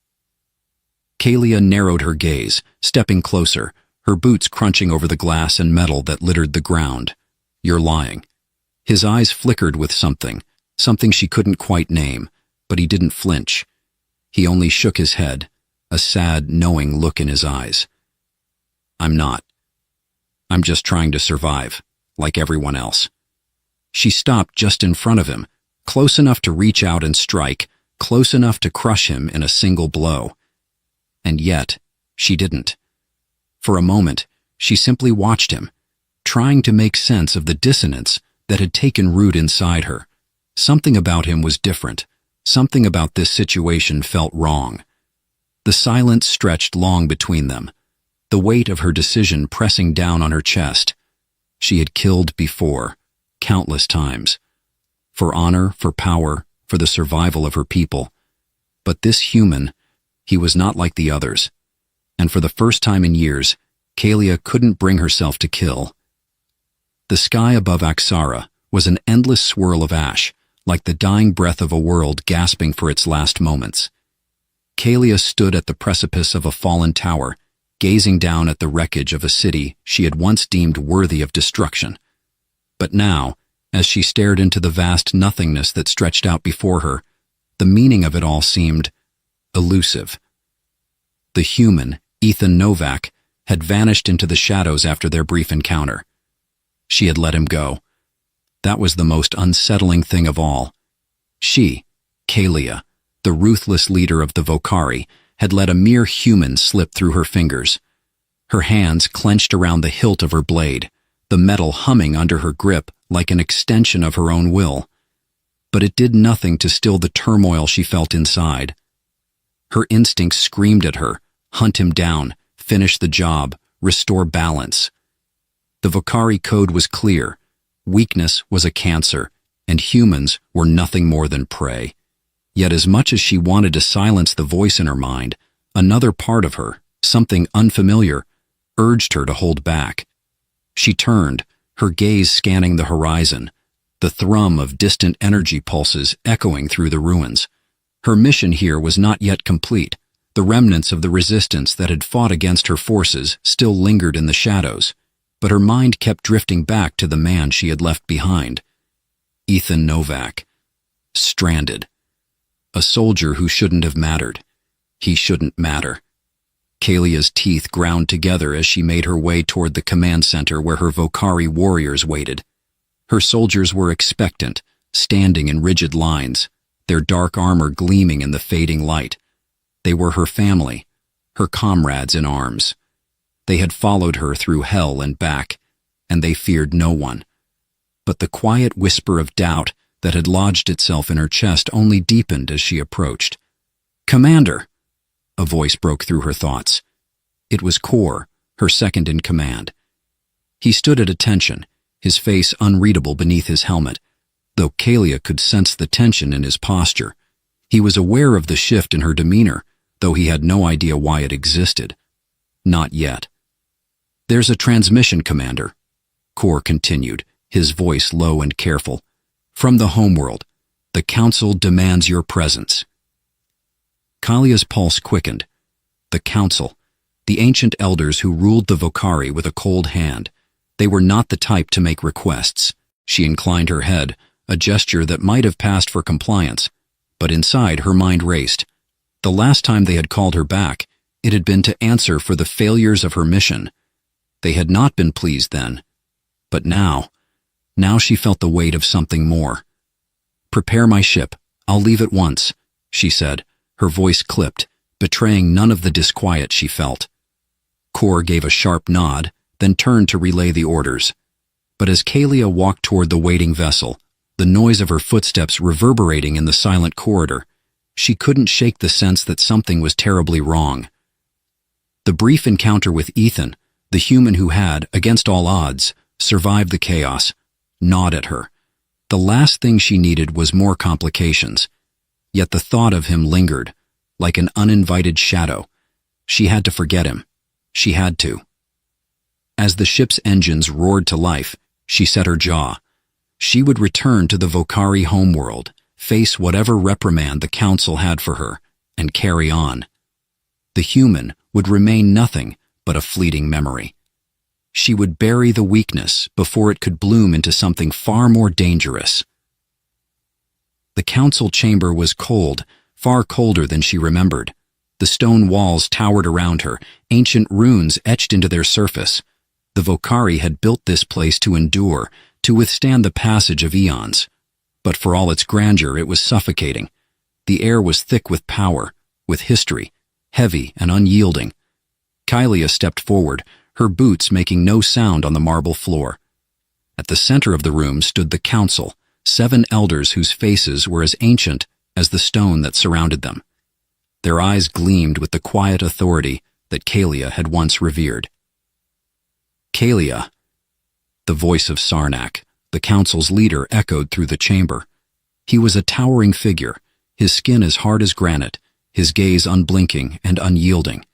Kalia narrowed her gaze, stepping closer, her boots crunching over the glass and metal that littered the ground. "You're lying." His eyes flickered with something she couldn't quite name, but he didn't flinch. He only shook his head, a sad, knowing look in his eyes. "I'm not. I'm just trying to survive, like everyone else." She stopped just in front of him, close enough to reach out and strike, close enough to crush him in a single blow. And yet, she didn't. For a moment, she simply watched him, trying to make sense of the dissonance that had taken root inside her. Something about him was different. Something about this situation felt wrong. The silence stretched long between them, the weight of her decision pressing down on her chest. She had killed before, countless times. For honor, for power, for the survival of her people. But this human, he was not like the others. And for the first time in years, Kalia couldn't bring herself to kill. The sky above Aksara was an endless swirl of ash, like the dying breath of a world gasping for its last moments. Kalia stood at the precipice of a fallen tower, gazing down at the wreckage of a city she had once deemed worthy of destruction. But now, as she stared into the vast nothingness that stretched out before her, the meaning of it all seemed elusive. The human, Ethan Novak, had vanished into the shadows after their brief encounter. She had let him go. That was the most unsettling thing of all. She, Kalia, the ruthless leader of the Vokari, had let a mere human slip through her fingers. Her hands clenched around the hilt of her blade, the metal humming under her grip like an extension of her own will. But it did nothing to still the turmoil she felt inside. Her instincts screamed at her, hunt him down, finish the job, restore balance. The Vokari code was clear. Weakness was a cancer, and humans were nothing more than prey. Yet as much as she wanted to silence the voice in her mind, another part of her, something unfamiliar, urged her to hold back. She turned, her gaze scanning the horizon, the thrum of distant energy pulses echoing through the ruins. Her mission here was not yet complete. The remnants of the resistance that had fought against her forces still lingered in the shadows, but her mind kept drifting back to the man she had left behind. Ethan Novak. Stranded. A soldier who shouldn't have mattered. He shouldn't matter. Kalia's teeth ground together as she made her way toward the command center where her Vokari warriors waited. Her soldiers were expectant, standing in rigid lines, their dark armor gleaming in the fading light. They were her family, her comrades in arms. They had followed her through hell and back, and they feared no one. But the quiet whisper of doubt that had lodged itself in her chest only deepened as she approached. "Commander!" A voice broke through her thoughts. It was Kor, her second in command. He stood at attention, his face unreadable beneath his helmet, though Kalia could sense the tension in his posture. He was aware of the shift in her demeanor, though he had no idea why it existed. Not yet. "There's a transmission, Commander," Kor continued, his voice low and careful. "From the homeworld. The Council demands your presence." Kalia's pulse quickened. The Council, the ancient elders who ruled the Vokari with a cold hand. They were not the type to make requests. She inclined her head, a gesture that might have passed for compliance, but inside her mind raced. The last time they had called her back, it had been to answer for the failures of her mission. They had not been pleased then. But now she felt the weight of something more. "Prepare my ship. I'll leave at once," she said, her voice clipped, betraying none of the disquiet she felt. Kor gave a sharp nod, then turned to relay the orders. But as Kalia walked toward the waiting vessel, the noise of her footsteps reverberating in the silent corridor, she couldn't shake the sense that something was terribly wrong. The brief encounter with Ethan, the human who had, against all odds, survived the chaos, gnawed at her. The last thing she needed was more complications. Yet the thought of him lingered, like an uninvited shadow. She had to forget him. She had to. As the ship's engines roared to life, she set her jaw. She would return to the Vokari homeworld, face whatever reprimand the Council had for her, and carry on. The human would remain nothing but a fleeting memory. She would bury the weakness before it could bloom into something far more dangerous. The Council chamber was cold, far colder than she remembered. The stone walls towered around her, ancient runes etched into their surface. The Vokari had built this place to endure, to withstand the passage of eons. But for all its grandeur, it was suffocating. The air was thick with power, with history, heavy and unyielding. Kalia stepped forward, her boots making no sound on the marble floor. At the center of the room stood the Council, 7 elders whose faces were as ancient as the stone that surrounded them. Their eyes gleamed with the quiet authority that Kalia had once revered. "Kalia." The voice of Sarnak, the Council's leader, echoed through the chamber. He was a towering figure, his skin as hard as granite, his gaze unblinking and unyielding.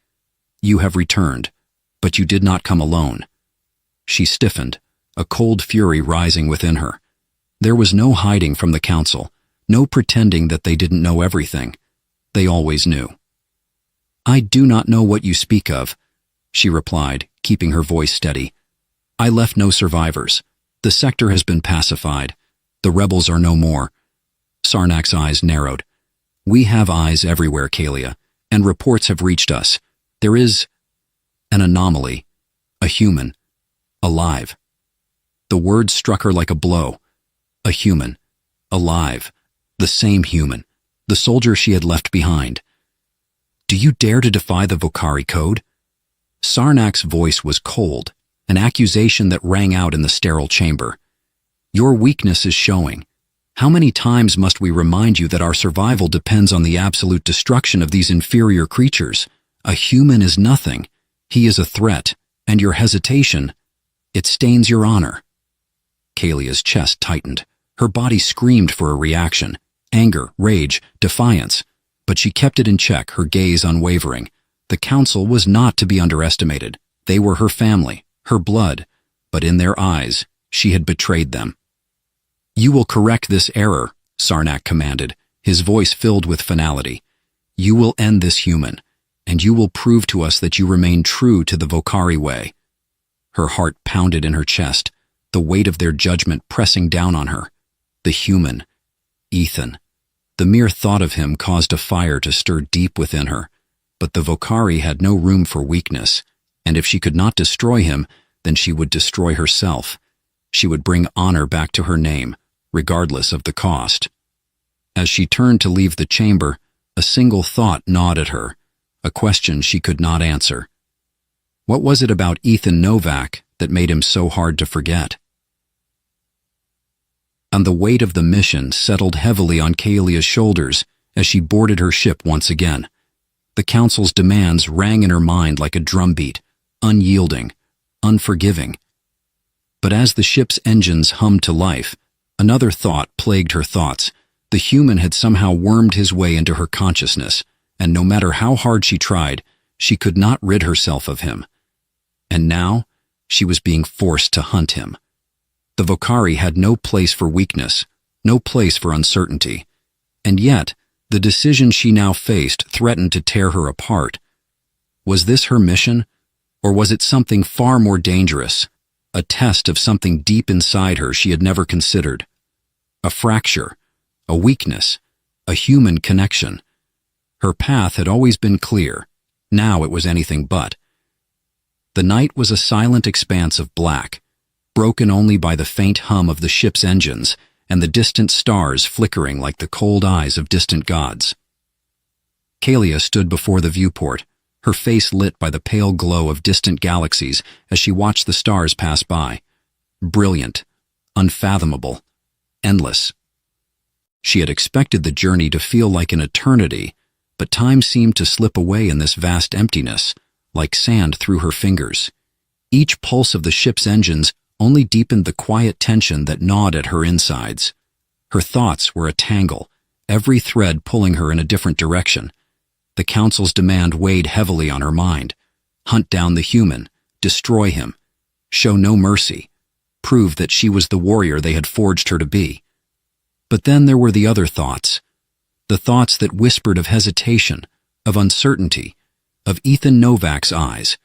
"You have returned, but you did not come alone." She stiffened, a cold fury rising within her. There was no hiding from the Council, no pretending that they didn't know everything. They always knew. "I do not know what you speak of," she replied, keeping her voice steady. "I left no survivors. The sector has been pacified. The rebels are no more." Sarnak's eyes narrowed. "We have eyes everywhere, Kalia, and reports have reached us. There is an anomaly, a human, alive." The words struck her like a blow. A human, alive, the same human, the soldier she had left behind. "Do you dare to defy the Vokari code?" Sarnak's voice was cold, an accusation that rang out in the sterile chamber. "Your weakness is showing. How many times must we remind you that our survival depends on the absolute destruction of these inferior creatures? A human is nothing. He is a threat, and your hesitation, it stains your honor." Kalia's chest tightened. Her body screamed for a reaction, anger, rage, defiance, but she kept it in check, her gaze unwavering. The Council was not to be underestimated. They were her family, her blood, but in their eyes, she had betrayed them. "You will correct this error," Sarnak commanded, his voice filled with finality. "You will end this human, and you will prove to us that you remain true to the Vokari way." Her heart pounded in her chest, the weight of their judgment pressing down on her. The human, Ethan. The mere thought of him caused a fire to stir deep within her, but the Vokari had no room for weakness, and if she could not destroy him, then she would destroy herself. She would bring honor back to her name, regardless of the cost. As she turned to leave the chamber, a single thought gnawed at her, a question she could not answer. What was it about Ethan Novak that made him so hard to forget? And the weight of the mission settled heavily on Kalia's shoulders as she boarded her ship once again. The Council's demands rang in her mind like a drumbeat, unyielding, unforgiving. But as the ship's engines hummed to life, another thought plagued her thoughts. The human had somehow wormed his way into her consciousness, and no matter how hard she tried, she could not rid herself of him. And now, she was being forced to hunt him. The Vokari had no place for weakness, no place for uncertainty. And yet, the decision she now faced threatened to tear her apart. Was this her mission, or was it something far more dangerous, a test of something deep inside her she had never considered? A fracture, a weakness, a human connection. Her path had always been clear. Now it was anything but. The night was a silent expanse of black, broken only by the faint hum of the ship's engines and the distant stars flickering like the cold eyes of distant gods. Kalia stood before the viewport, her face lit by the pale glow of distant galaxies as she watched the stars pass by. Brilliant, unfathomable, endless. She had expected the journey to feel like an eternity, but time seemed to slip away in this vast emptiness, like sand through her fingers. Each pulse of the ship's engines only deepened the quiet tension that gnawed at her insides. Her thoughts were a tangle, every thread pulling her in a different direction. The Council's demand weighed heavily on her mind. Hunt down the human, destroy him, show no mercy, prove that she was the warrior they had forged her to be. But then there were the other thoughts, the thoughts that whispered of hesitation, of uncertainty, of Ethan Novak's eyes,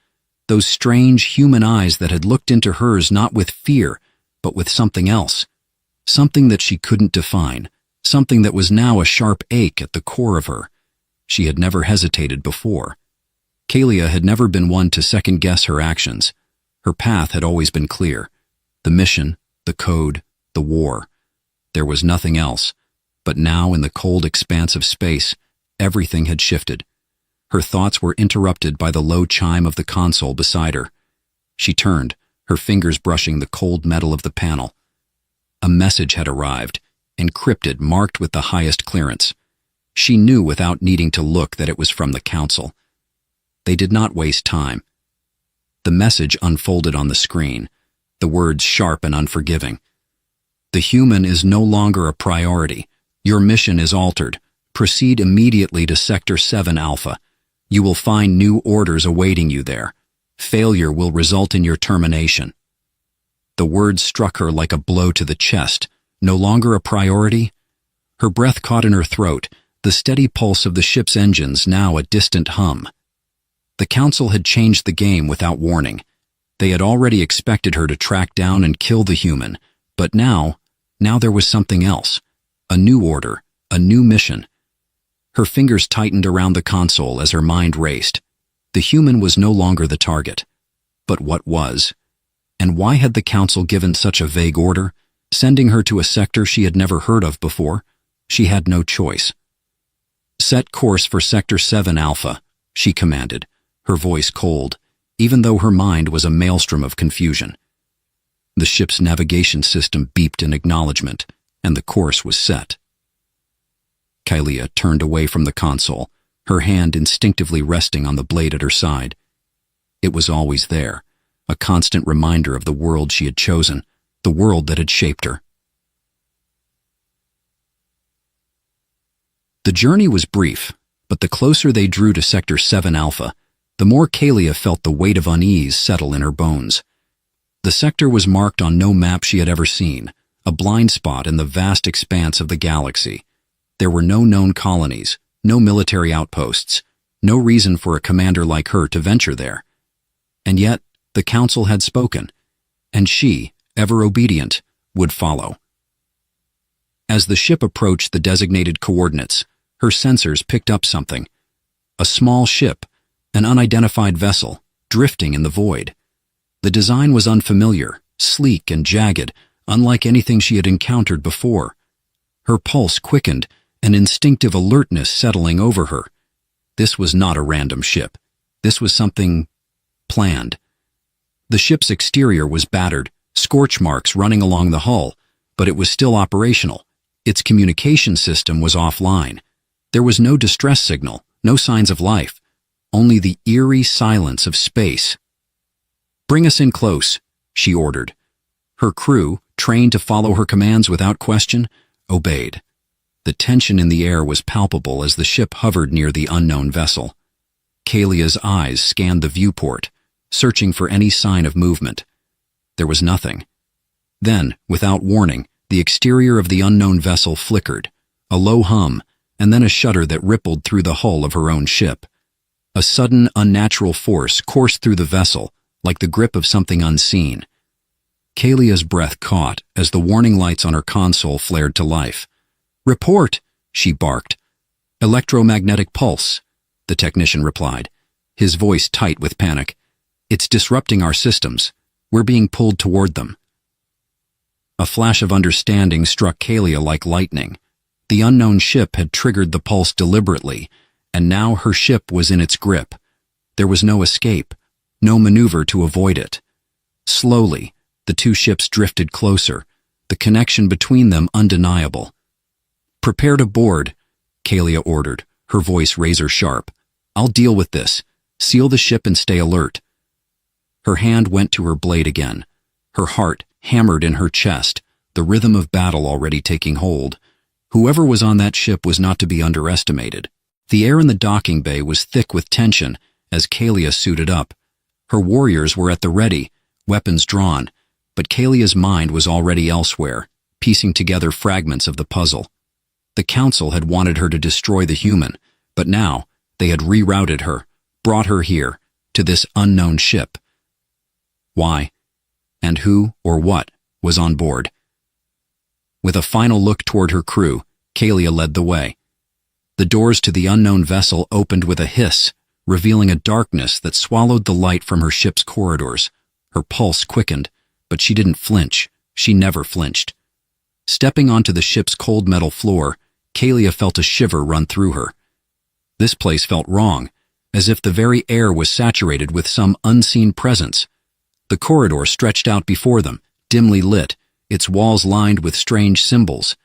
those strange human eyes that had looked into hers not with fear, but with something else, something that she couldn't define, something that was now a sharp ache at the core of her. She had never hesitated before. Kalia had never been one to second-guess her actions. Her path had always been clear. The mission, the code, the war. There was nothing else. But now, in the cold expanse of space, everything had shifted. Her thoughts were interrupted by the low chime of the console beside her. She turned, her fingers brushing the cold metal of the panel. A message had arrived, encrypted, marked with the highest clearance. She knew without needing to look that it was from the Council. They did not waste time. The message unfolded on the screen, the words sharp and unforgiving. "The human is no longer a priority. Your mission is altered. Proceed immediately to Sector 7 Alpha. You will find new orders awaiting you there. Failure will result in your termination." The words struck her like a blow to the chest. No longer a priority? Her breath caught in her throat, the steady pulse of the ship's engines now a distant hum. The Council had changed the game without warning. They had already expected her to track down and kill the human, but now there was something else. A new order, a new mission. Her fingers tightened around the console as her mind raced. The human was no longer the target. But what was? And why had the Council given such a vague order, sending her to a sector she had never heard of before? She had no choice. "Set course for Sector 7 Alpha," she commanded, her voice cold, even though her mind was a maelstrom of confusion. The ship's navigation system beeped in acknowledgement, and the course was set. Kalia turned away from the console, her hand instinctively resting on the blade at her side. It was always there, a constant reminder of the world she had chosen, the world that had shaped her. The journey was brief, but the closer they drew to Sector 7 Alpha, the more Kalia felt the weight of unease settle in her bones. The sector was marked on no map she had ever seen, a blind spot in the vast expanse of the galaxy. There were no known colonies, no military outposts, no reason for a commander like her to venture there. And yet, the Council had spoken, and she, ever obedient, would follow. As the ship approached the designated coordinates, her sensors picked up something. A small ship, an unidentified vessel, drifting in the void. The design was unfamiliar, sleek and jagged, unlike anything she had encountered before. Her pulse quickened, an instinctive alertness settling over her. This was not a random ship. This was something planned. The ship's exterior was battered, scorch marks running along the hull, but it was still operational. Its communication system was offline. There was no distress signal, no signs of life, only the eerie silence of space. "Bring us in close," she ordered. Her crew, trained to follow her commands without question, obeyed. The tension in the air was palpable as the ship hovered near the unknown vessel. Kalia's eyes scanned the viewport, searching for any sign of movement. There was nothing. Then, without warning, the exterior of the unknown vessel flickered, a low hum, and then a shudder that rippled through the hull of her own ship. A sudden, unnatural force coursed through the vessel, like the grip of something unseen. Kalia's breath caught as the warning lights on her console flared to life. "Report," she barked. "Electromagnetic pulse," the technician replied, his voice tight with panic. "It's disrupting our systems. We're being pulled toward them." A flash of understanding struck Kalia like lightning. The unknown ship had triggered the pulse deliberately, and now her ship was in its grip. There was no escape, no maneuver to avoid it. Slowly, the two ships drifted closer, the connection between them undeniable. "Prepare to board," Kalia ordered, her voice razor-sharp. "I'll deal with this. Seal the ship and stay alert." Her hand went to her blade again. Her heart hammered in her chest, the rhythm of battle already taking hold. Whoever was on that ship was not to be underestimated. The air in the docking bay was thick with tension as Kalia suited up. Her warriors were at the ready, weapons drawn, but Kalia's mind was already elsewhere, piecing together fragments of the puzzle. The Council had wanted her to destroy the human, but now they had rerouted her, brought her here, to this unknown ship. Why? And who or what was on board? With a final look toward her crew, Kalia led the way. The doors to the unknown vessel opened with a hiss, revealing a darkness that swallowed the light from her ship's corridors. Her pulse quickened, but she didn't flinch. She never flinched. Stepping onto the ship's cold metal floor, Kalia felt a shiver run through her. This place felt wrong, as if the very air was saturated with some unseen presence. The corridor stretched out before them, dimly lit, its walls lined with strange symbols,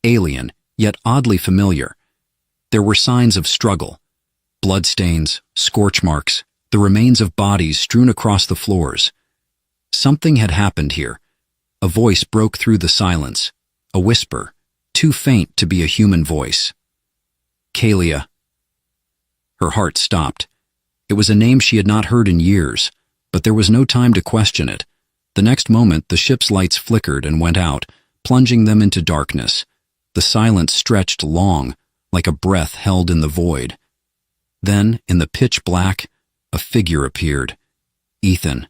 alien, yet oddly familiar. There were signs of struggle, bloodstains, scorch marks, the remains of bodies strewn across the floors. Something had happened here. A voice broke through the silence, a whisper, too faint to be a human voice. "Kalia." Her heart stopped. It was a name she had not heard in years, but there was no time to question it. The next moment, the ship's lights flickered and went out, plunging them into darkness. The silence stretched long, like a breath held in the void. Then, in the pitch black, a figure appeared. Ethan.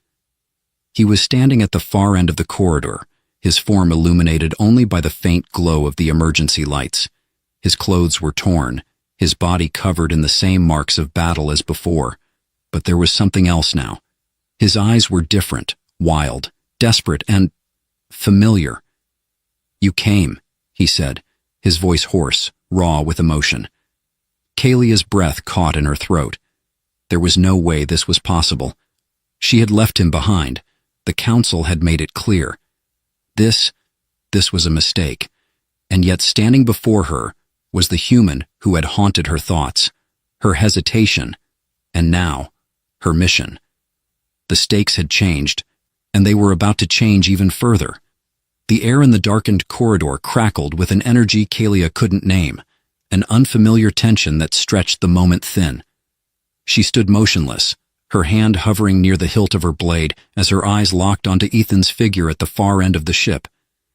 He was standing at the far end of the corridor, his form illuminated only by the faint glow of the emergency lights. His clothes were torn, his body covered in the same marks of battle as before. But there was something else now. His eyes were different, wild, desperate, and familiar. "You came," he said, his voice hoarse, raw with emotion. Kalia's breath caught in her throat. There was no way this was possible. She had left him behind. The Council had made it clear. This was a mistake. And yet standing before her was the human who had haunted her thoughts, her hesitation, and now, her mission. The stakes had changed, and they were about to change even further. The air in the darkened corridor crackled with an energy Kalia couldn't name, an unfamiliar tension that stretched the moment thin. She stood motionless, her hand hovering near the hilt of her blade as her eyes locked onto Ethan's figure at the far end of the ship.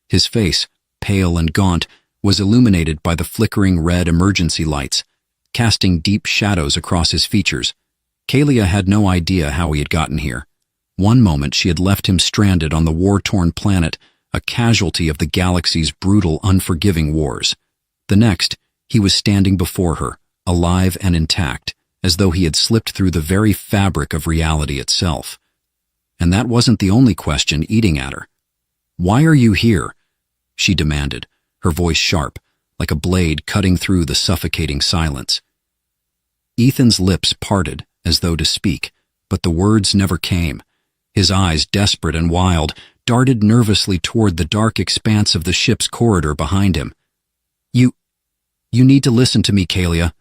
His face, pale and gaunt, was illuminated by the flickering red emergency lights, casting deep shadows across his features. Kalia had no idea how he had gotten here. One moment she had left him stranded on the war-torn planet, a casualty of the galaxy's brutal, unforgiving wars. The next, he was standing before her, alive and intact, as though he had slipped through the very fabric of reality itself. And that wasn't the only question eating at her. "Why are you here?" she demanded, her voice sharp, like a blade cutting through the suffocating silence. Ethan's lips parted, as though to speak, but the words never came. His eyes, desperate and wild, darted nervously toward the dark expanse of the ship's corridor behind him. You need to listen to me, Kalia,"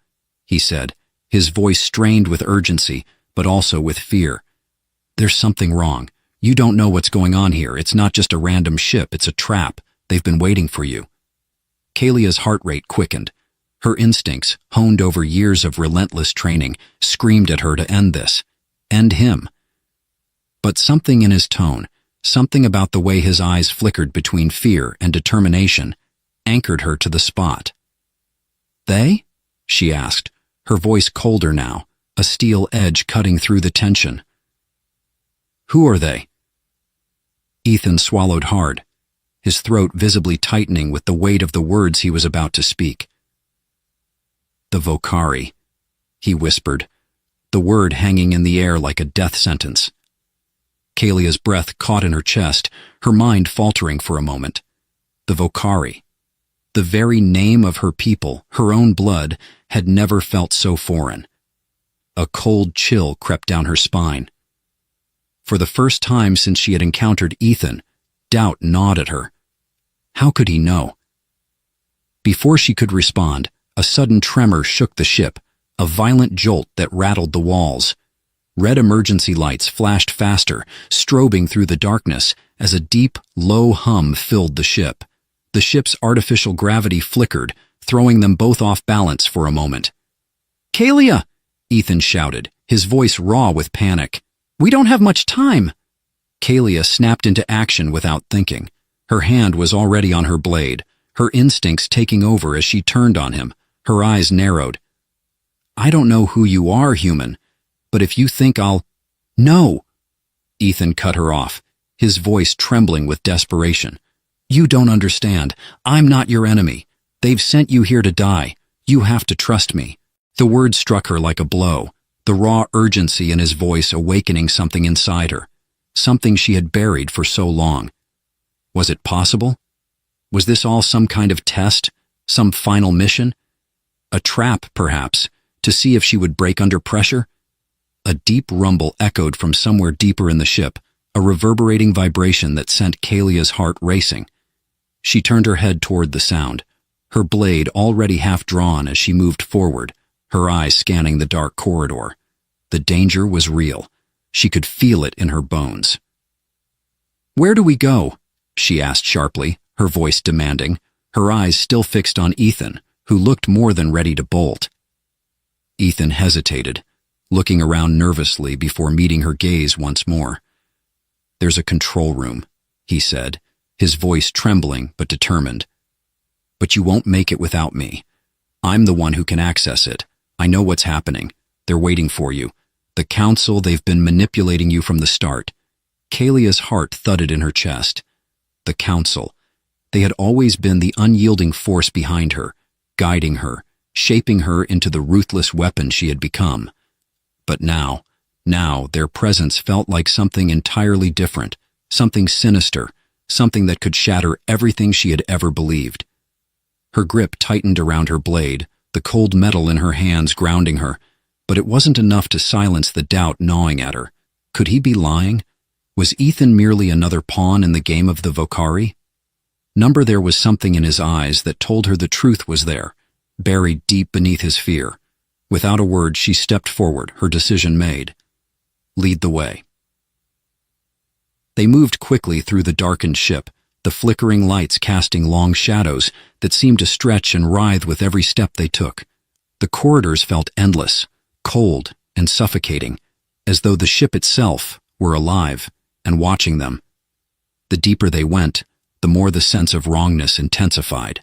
he said, his voice strained with urgency, but also with fear. "There's something wrong. You don't know what's going on here. It's not just a random ship, it's a trap. They've been waiting for you." Kalia's heart rate quickened. Her instincts, honed over years of relentless training, screamed at her to end this. End him. But something in his tone, something about the way his eyes flickered between fear and determination, anchored her to the spot. "They?" she asked, her voice colder now, a steel edge cutting through the tension. "Who are they?" Ethan swallowed hard, his throat visibly tightening with the weight of the words he was about to speak. "The Vokari," he whispered, the word hanging in the air like a death sentence. Kalia's breath caught in her chest, her mind faltering for a moment. The Vokari. The very name of her people, her own blood, had never felt so foreign. A cold chill crept down her spine. For the first time since she had encountered Ethan, doubt gnawed at her. How could he know? Before she could respond, a sudden tremor shook the ship, a violent jolt that rattled the walls. Red emergency lights flashed faster, strobing through the darkness as a deep, low hum filled the ship. The ship's artificial gravity flickered, throwing them both off balance for a moment. "Kalia!" Ethan shouted, his voice raw with panic. "We don't have much time!" Kalia snapped into action without thinking. Her hand was already on her blade, her instincts taking over as she turned on him, her eyes narrowed. "I don't know who you are, human, but if you think I'll—" "No!" Ethan cut her off, his voice trembling with desperation. "You don't understand. I'm not your enemy. They've sent you here to die. You have to trust me." The word struck her like a blow, the raw urgency in his voice awakening something inside her, something she had buried for so long. Was it possible? Was this all some kind of test, some final mission? A trap, perhaps, to see if she would break under pressure? A deep rumble echoed from somewhere deeper in the ship, a reverberating vibration that sent Kalia's heart racing. She turned her head toward the sound, her blade already half drawn as she moved forward, her eyes scanning the dark corridor. The danger was real. She could feel it in her bones. "Where do we go?" she asked sharply, her voice demanding, her eyes still fixed on Ethan, who looked more than ready to bolt. Ethan hesitated, looking around nervously before meeting her gaze once more. "There's a control room," he said, his voice trembling but determined. "But you won't make it without me. I'm the one who can access it. I know what's happening. They're waiting for you. The Council, they've been manipulating you from the start." Kalia's heart thudded in her chest. The Council. They had always been the unyielding force behind her, guiding her, shaping her into the ruthless weapon she had become. But now their presence felt like something entirely different, something sinister, something that could shatter everything she had ever believed. Her grip tightened around her blade, the cold metal in her hands grounding her, but it wasn't enough to silence the doubt gnawing at her. Could he be lying? Was Ethan merely another pawn in the game of the Vokari? There was something in his eyes that told her the truth was there, buried deep beneath his fear. Without a word, she stepped forward, her decision made. Lead the way. They moved quickly through the darkened ship, the flickering lights casting long shadows that seemed to stretch and writhe with every step they took. The corridors felt endless, cold, and suffocating, as though the ship itself were alive and watching them. The deeper they went, the more the sense of wrongness intensified.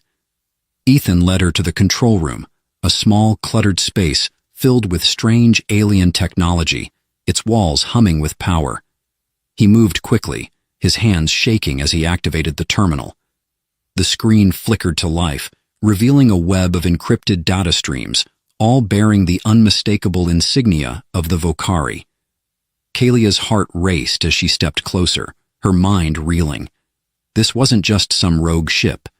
Ethan led her to the control room, a small, cluttered space filled with strange alien technology, its walls humming with power. He moved quickly, his hands shaking as he activated the terminal. The screen flickered to life, revealing a web of encrypted data streams, all bearing the unmistakable insignia of the Vocari. Kalia's heart raced as she stepped closer, her mind reeling. This wasn't just some rogue ship.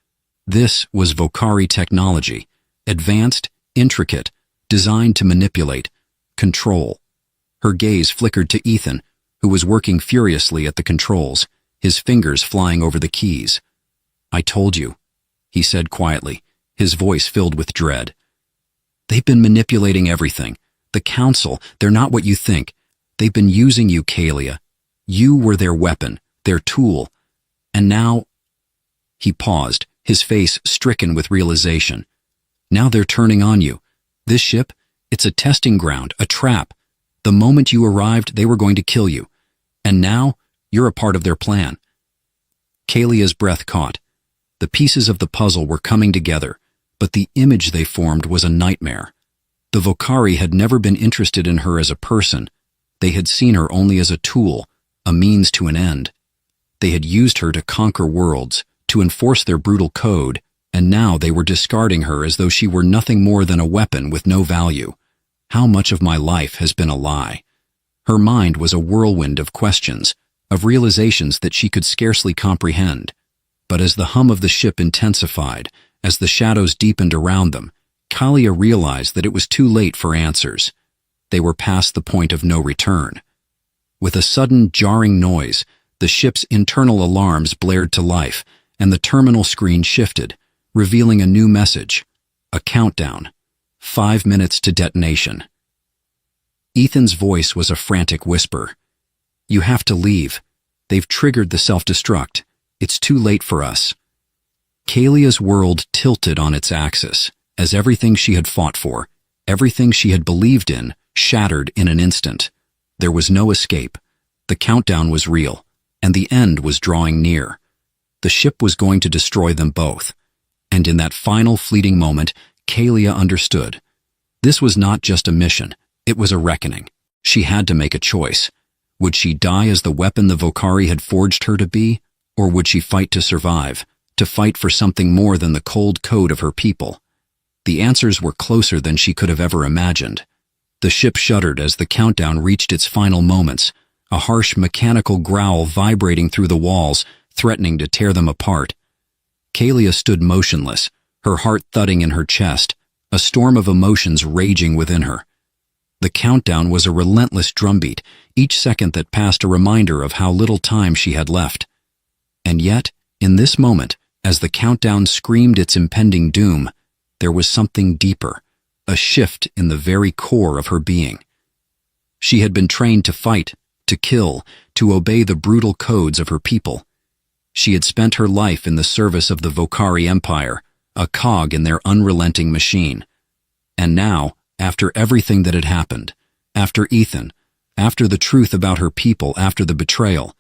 This was Vocari technology, advanced, intricate, designed to manipulate, control. Her gaze flickered to Ethan, who was working furiously at the controls, his fingers flying over the keys. "I told you," he said quietly, his voice filled with dread. "They've been manipulating everything. The Council, they're not what you think. They've been using you, Kalia. You were their weapon, their tool. And now—" He paused, his face stricken with realization. "Now they're turning on you. This ship, it's a testing ground, a trap. The moment you arrived, they were going to kill you. And now, you're a part of their plan." Kalia's breath caught. The pieces of the puzzle were coming together, but the image they formed was a nightmare. The Vocari had never been interested in her as a person. They had seen her only as a tool, a means to an end. They had used her to conquer worlds, to enforce their brutal code, and now they were discarding her as though she were nothing more than a weapon with no value. How much of my life has been a lie? Her mind was a whirlwind of questions, of realizations that she could scarcely comprehend. But as the hum of the ship intensified, as the shadows deepened around them, Kalia realized that it was too late for answers. They were past the point of no return. With a sudden, jarring noise, the ship's internal alarms blared to life, and the terminal screen shifted, revealing a new message, a countdown, 5 minutes to detonation. Ethan's voice was a frantic whisper. "You have to leave. They've triggered the self-destruct. It's too late for us." Kalia's world tilted on its axis, as everything she had fought for, everything she had believed in, shattered in an instant. There was no escape. The countdown was real, and the end was drawing near. The ship was going to destroy them both. And in that final fleeting moment, Kalia understood. This was not just a mission, it was a reckoning. She had to make a choice. Would she die as the weapon the Vocari had forged her to be, or would she fight to survive, to fight for something more than the cold code of her people? The answers were closer than she could have ever imagined. The ship shuddered as the countdown reached its final moments, a harsh mechanical growl vibrating through the walls, threatening to tear them apart. Kalia stood motionless, her heart thudding in her chest, a storm of emotions raging within her. The countdown was a relentless drumbeat, each second that passed a reminder of how little time she had left. And yet, in this moment, as the countdown screamed its impending doom, there was something deeper, a shift in the very core of her being. She had been trained to fight, to kill, to obey the brutal codes of her people. She had spent her life in the service of the Vocari Empire, a cog in their unrelenting machine. And now, after everything that had happened, after Ethan, after the truth about her people, after the betrayal,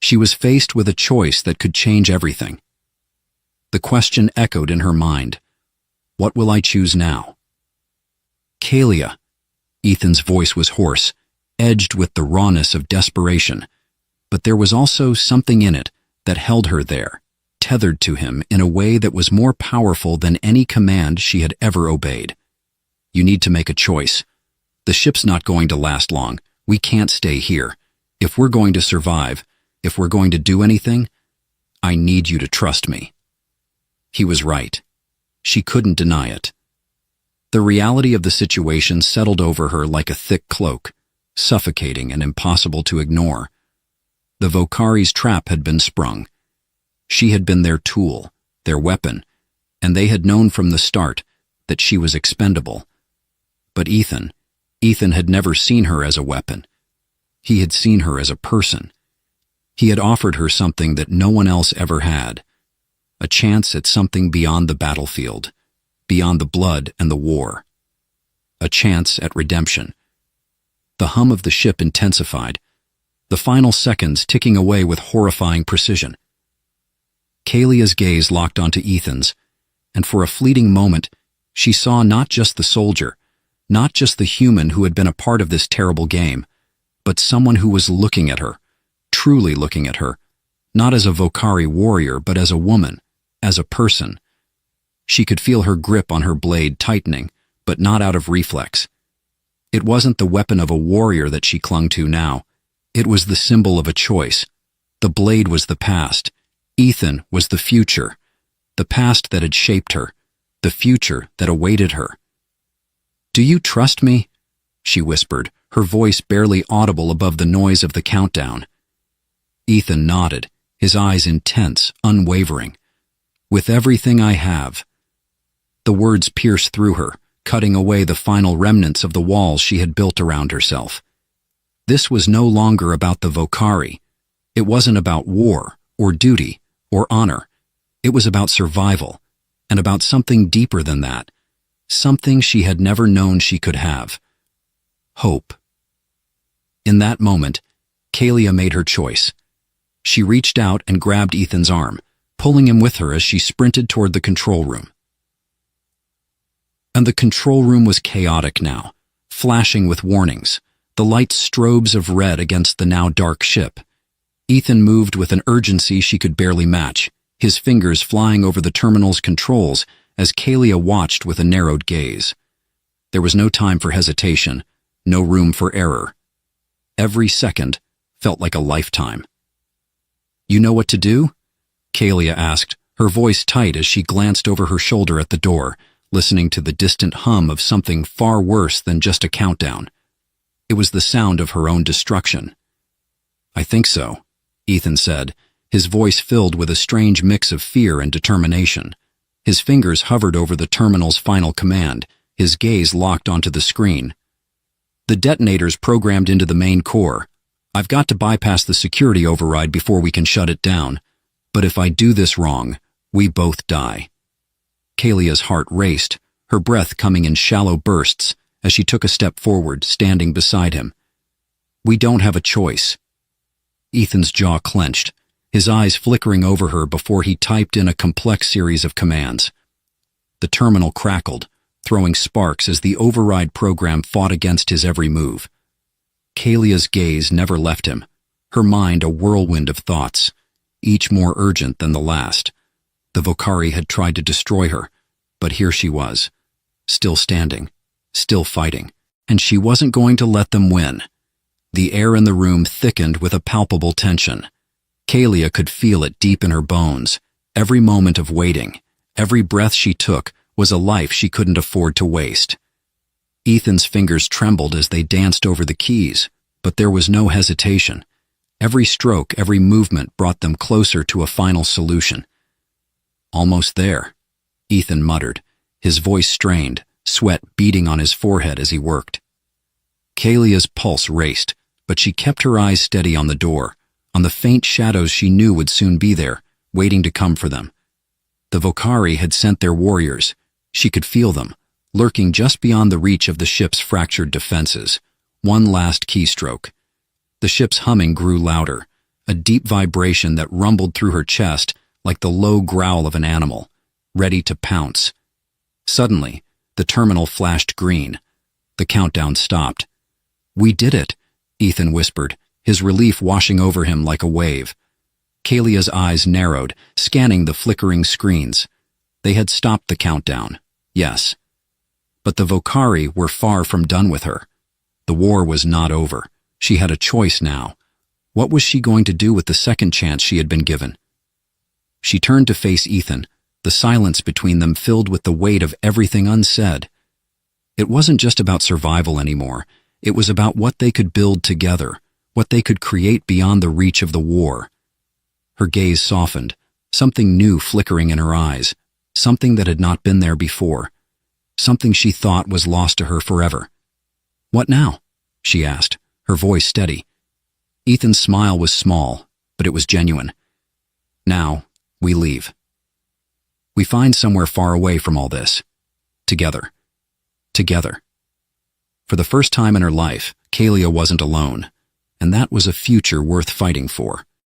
she was faced with a choice that could change everything. The question echoed in her mind. What will I choose now? Kalia. Ethan's voice was hoarse, edged with the rawness of desperation, but there was also something in it that held her there, tethered to him in a way that was more powerful than any command she had ever obeyed. You need to make a choice. The ship's not going to last long. We can't stay here. If we're going to survive, if we're going to do anything, I need you to trust me. He was right. She couldn't deny it. The reality of the situation settled over her like a thick cloak, suffocating and impossible to ignore. The Vocari's trap had been sprung. She had been their tool, their weapon, and they had known from the start that she was expendable. But Ethan had never seen her as a weapon. He had seen her as a person. He had offered her something that no one else ever had, a chance at something beyond the battlefield, beyond the blood and the war, a chance at redemption. The hum of the ship intensified, the final seconds ticking away with horrifying precision. Kalia's gaze locked onto Ethan's, and for a fleeting moment, she saw not just the soldier, not just the human who had been a part of this terrible game, but someone who was looking at her, truly looking at her, not as a Vocari warrior, but as a woman, as a person. She could feel her grip on her blade tightening, but not out of reflex. It wasn't the weapon of a warrior that she clung to now. It was the symbol of a choice. The blade was the past. Ethan was the future. The past that had shaped her. The future that awaited her. "Do you trust me?" she whispered, her voice barely audible above the noise of the countdown. Ethan nodded, his eyes intense, unwavering. "With everything I have." The words pierced through her, cutting away the final remnants of the walls she had built around herself. This was no longer about the Vocari. It wasn't about war, or duty, or honor. It was about survival, and about something deeper than that, something she had never known she could have. Hope. In that moment, Kalia made her choice. She reached out and grabbed Ethan's arm, pulling him with her as she sprinted toward the control room. And the control room was chaotic now, flashing with warnings, the light strobes of red against the now dark ship. Ethan moved with an urgency she could barely match, his fingers flying over the terminal's controls as Kalia watched with a narrowed gaze. There was no time for hesitation, no room for error. Every second felt like a lifetime. "You know what to do?" Kalia asked, her voice tight as she glanced over her shoulder at the door, listening to the distant hum of something far worse than just a countdown. It was the sound of her own destruction. "I think so," Ethan said, his voice filled with a strange mix of fear and determination. His fingers hovered over the terminal's final command, his gaze locked onto the screen. "The detonator's programmed into the main core. I've got to bypass the security override before we can shut it down. But if I do this wrong, we both die." Kalia's heart raced, her breath coming in shallow bursts as she took a step forward, standing beside him. "We don't have a choice." Ethan's jaw clenched, his eyes flickering over her before he typed in a complex series of commands. The terminal crackled, throwing sparks as the override program fought against his every move. Kalia's gaze never left him, her mind a whirlwind of thoughts, each more urgent than the last. The Vocari had tried to destroy her, but here she was, still standing, still fighting, and she wasn't going to let them win. The air in the room thickened with a palpable tension. Kalia could feel it deep in her bones. Every moment of waiting, every breath she took was a life she couldn't afford to waste. Ethan's fingers trembled as they danced over the keys, but there was no hesitation. Every stroke, every movement brought them closer to a final solution. "Almost there," Ethan muttered, his voice strained, sweat beading on his forehead as he worked. Kalia's pulse raced, but she kept her eyes steady on the door, on the faint shadows she knew would soon be there, waiting to come for them. The Vocari had sent their warriors. She could feel them, lurking just beyond the reach of the ship's fractured defenses. One last keystroke. The ship's humming grew louder, a deep vibration that rumbled through her chest like the low growl of an animal, ready to pounce. Suddenly, the terminal flashed green. The countdown stopped. "We did it," Ethan whispered, his relief washing over him like a wave. Kalia's eyes narrowed, scanning the flickering screens. They had stopped the countdown, yes. But the Vocari were far from done with her. The war was not over. She had a choice now. What was she going to do with the second chance she had been given? She turned to face Ethan, the silence between them filled with the weight of everything unsaid. It wasn't just about survival anymore. It was about what they could build together, what they could create beyond the reach of the war. Her gaze softened, something new flickering in her eyes, something that had not been there before, something she thought was lost to her forever. "What now?" she asked, her voice steady. Ethan's smile was small, but it was genuine. "Now, we leave. We find somewhere far away from all this. Together. Together." For the first time in her life, Kalia wasn't alone, and that was a future worth fighting for.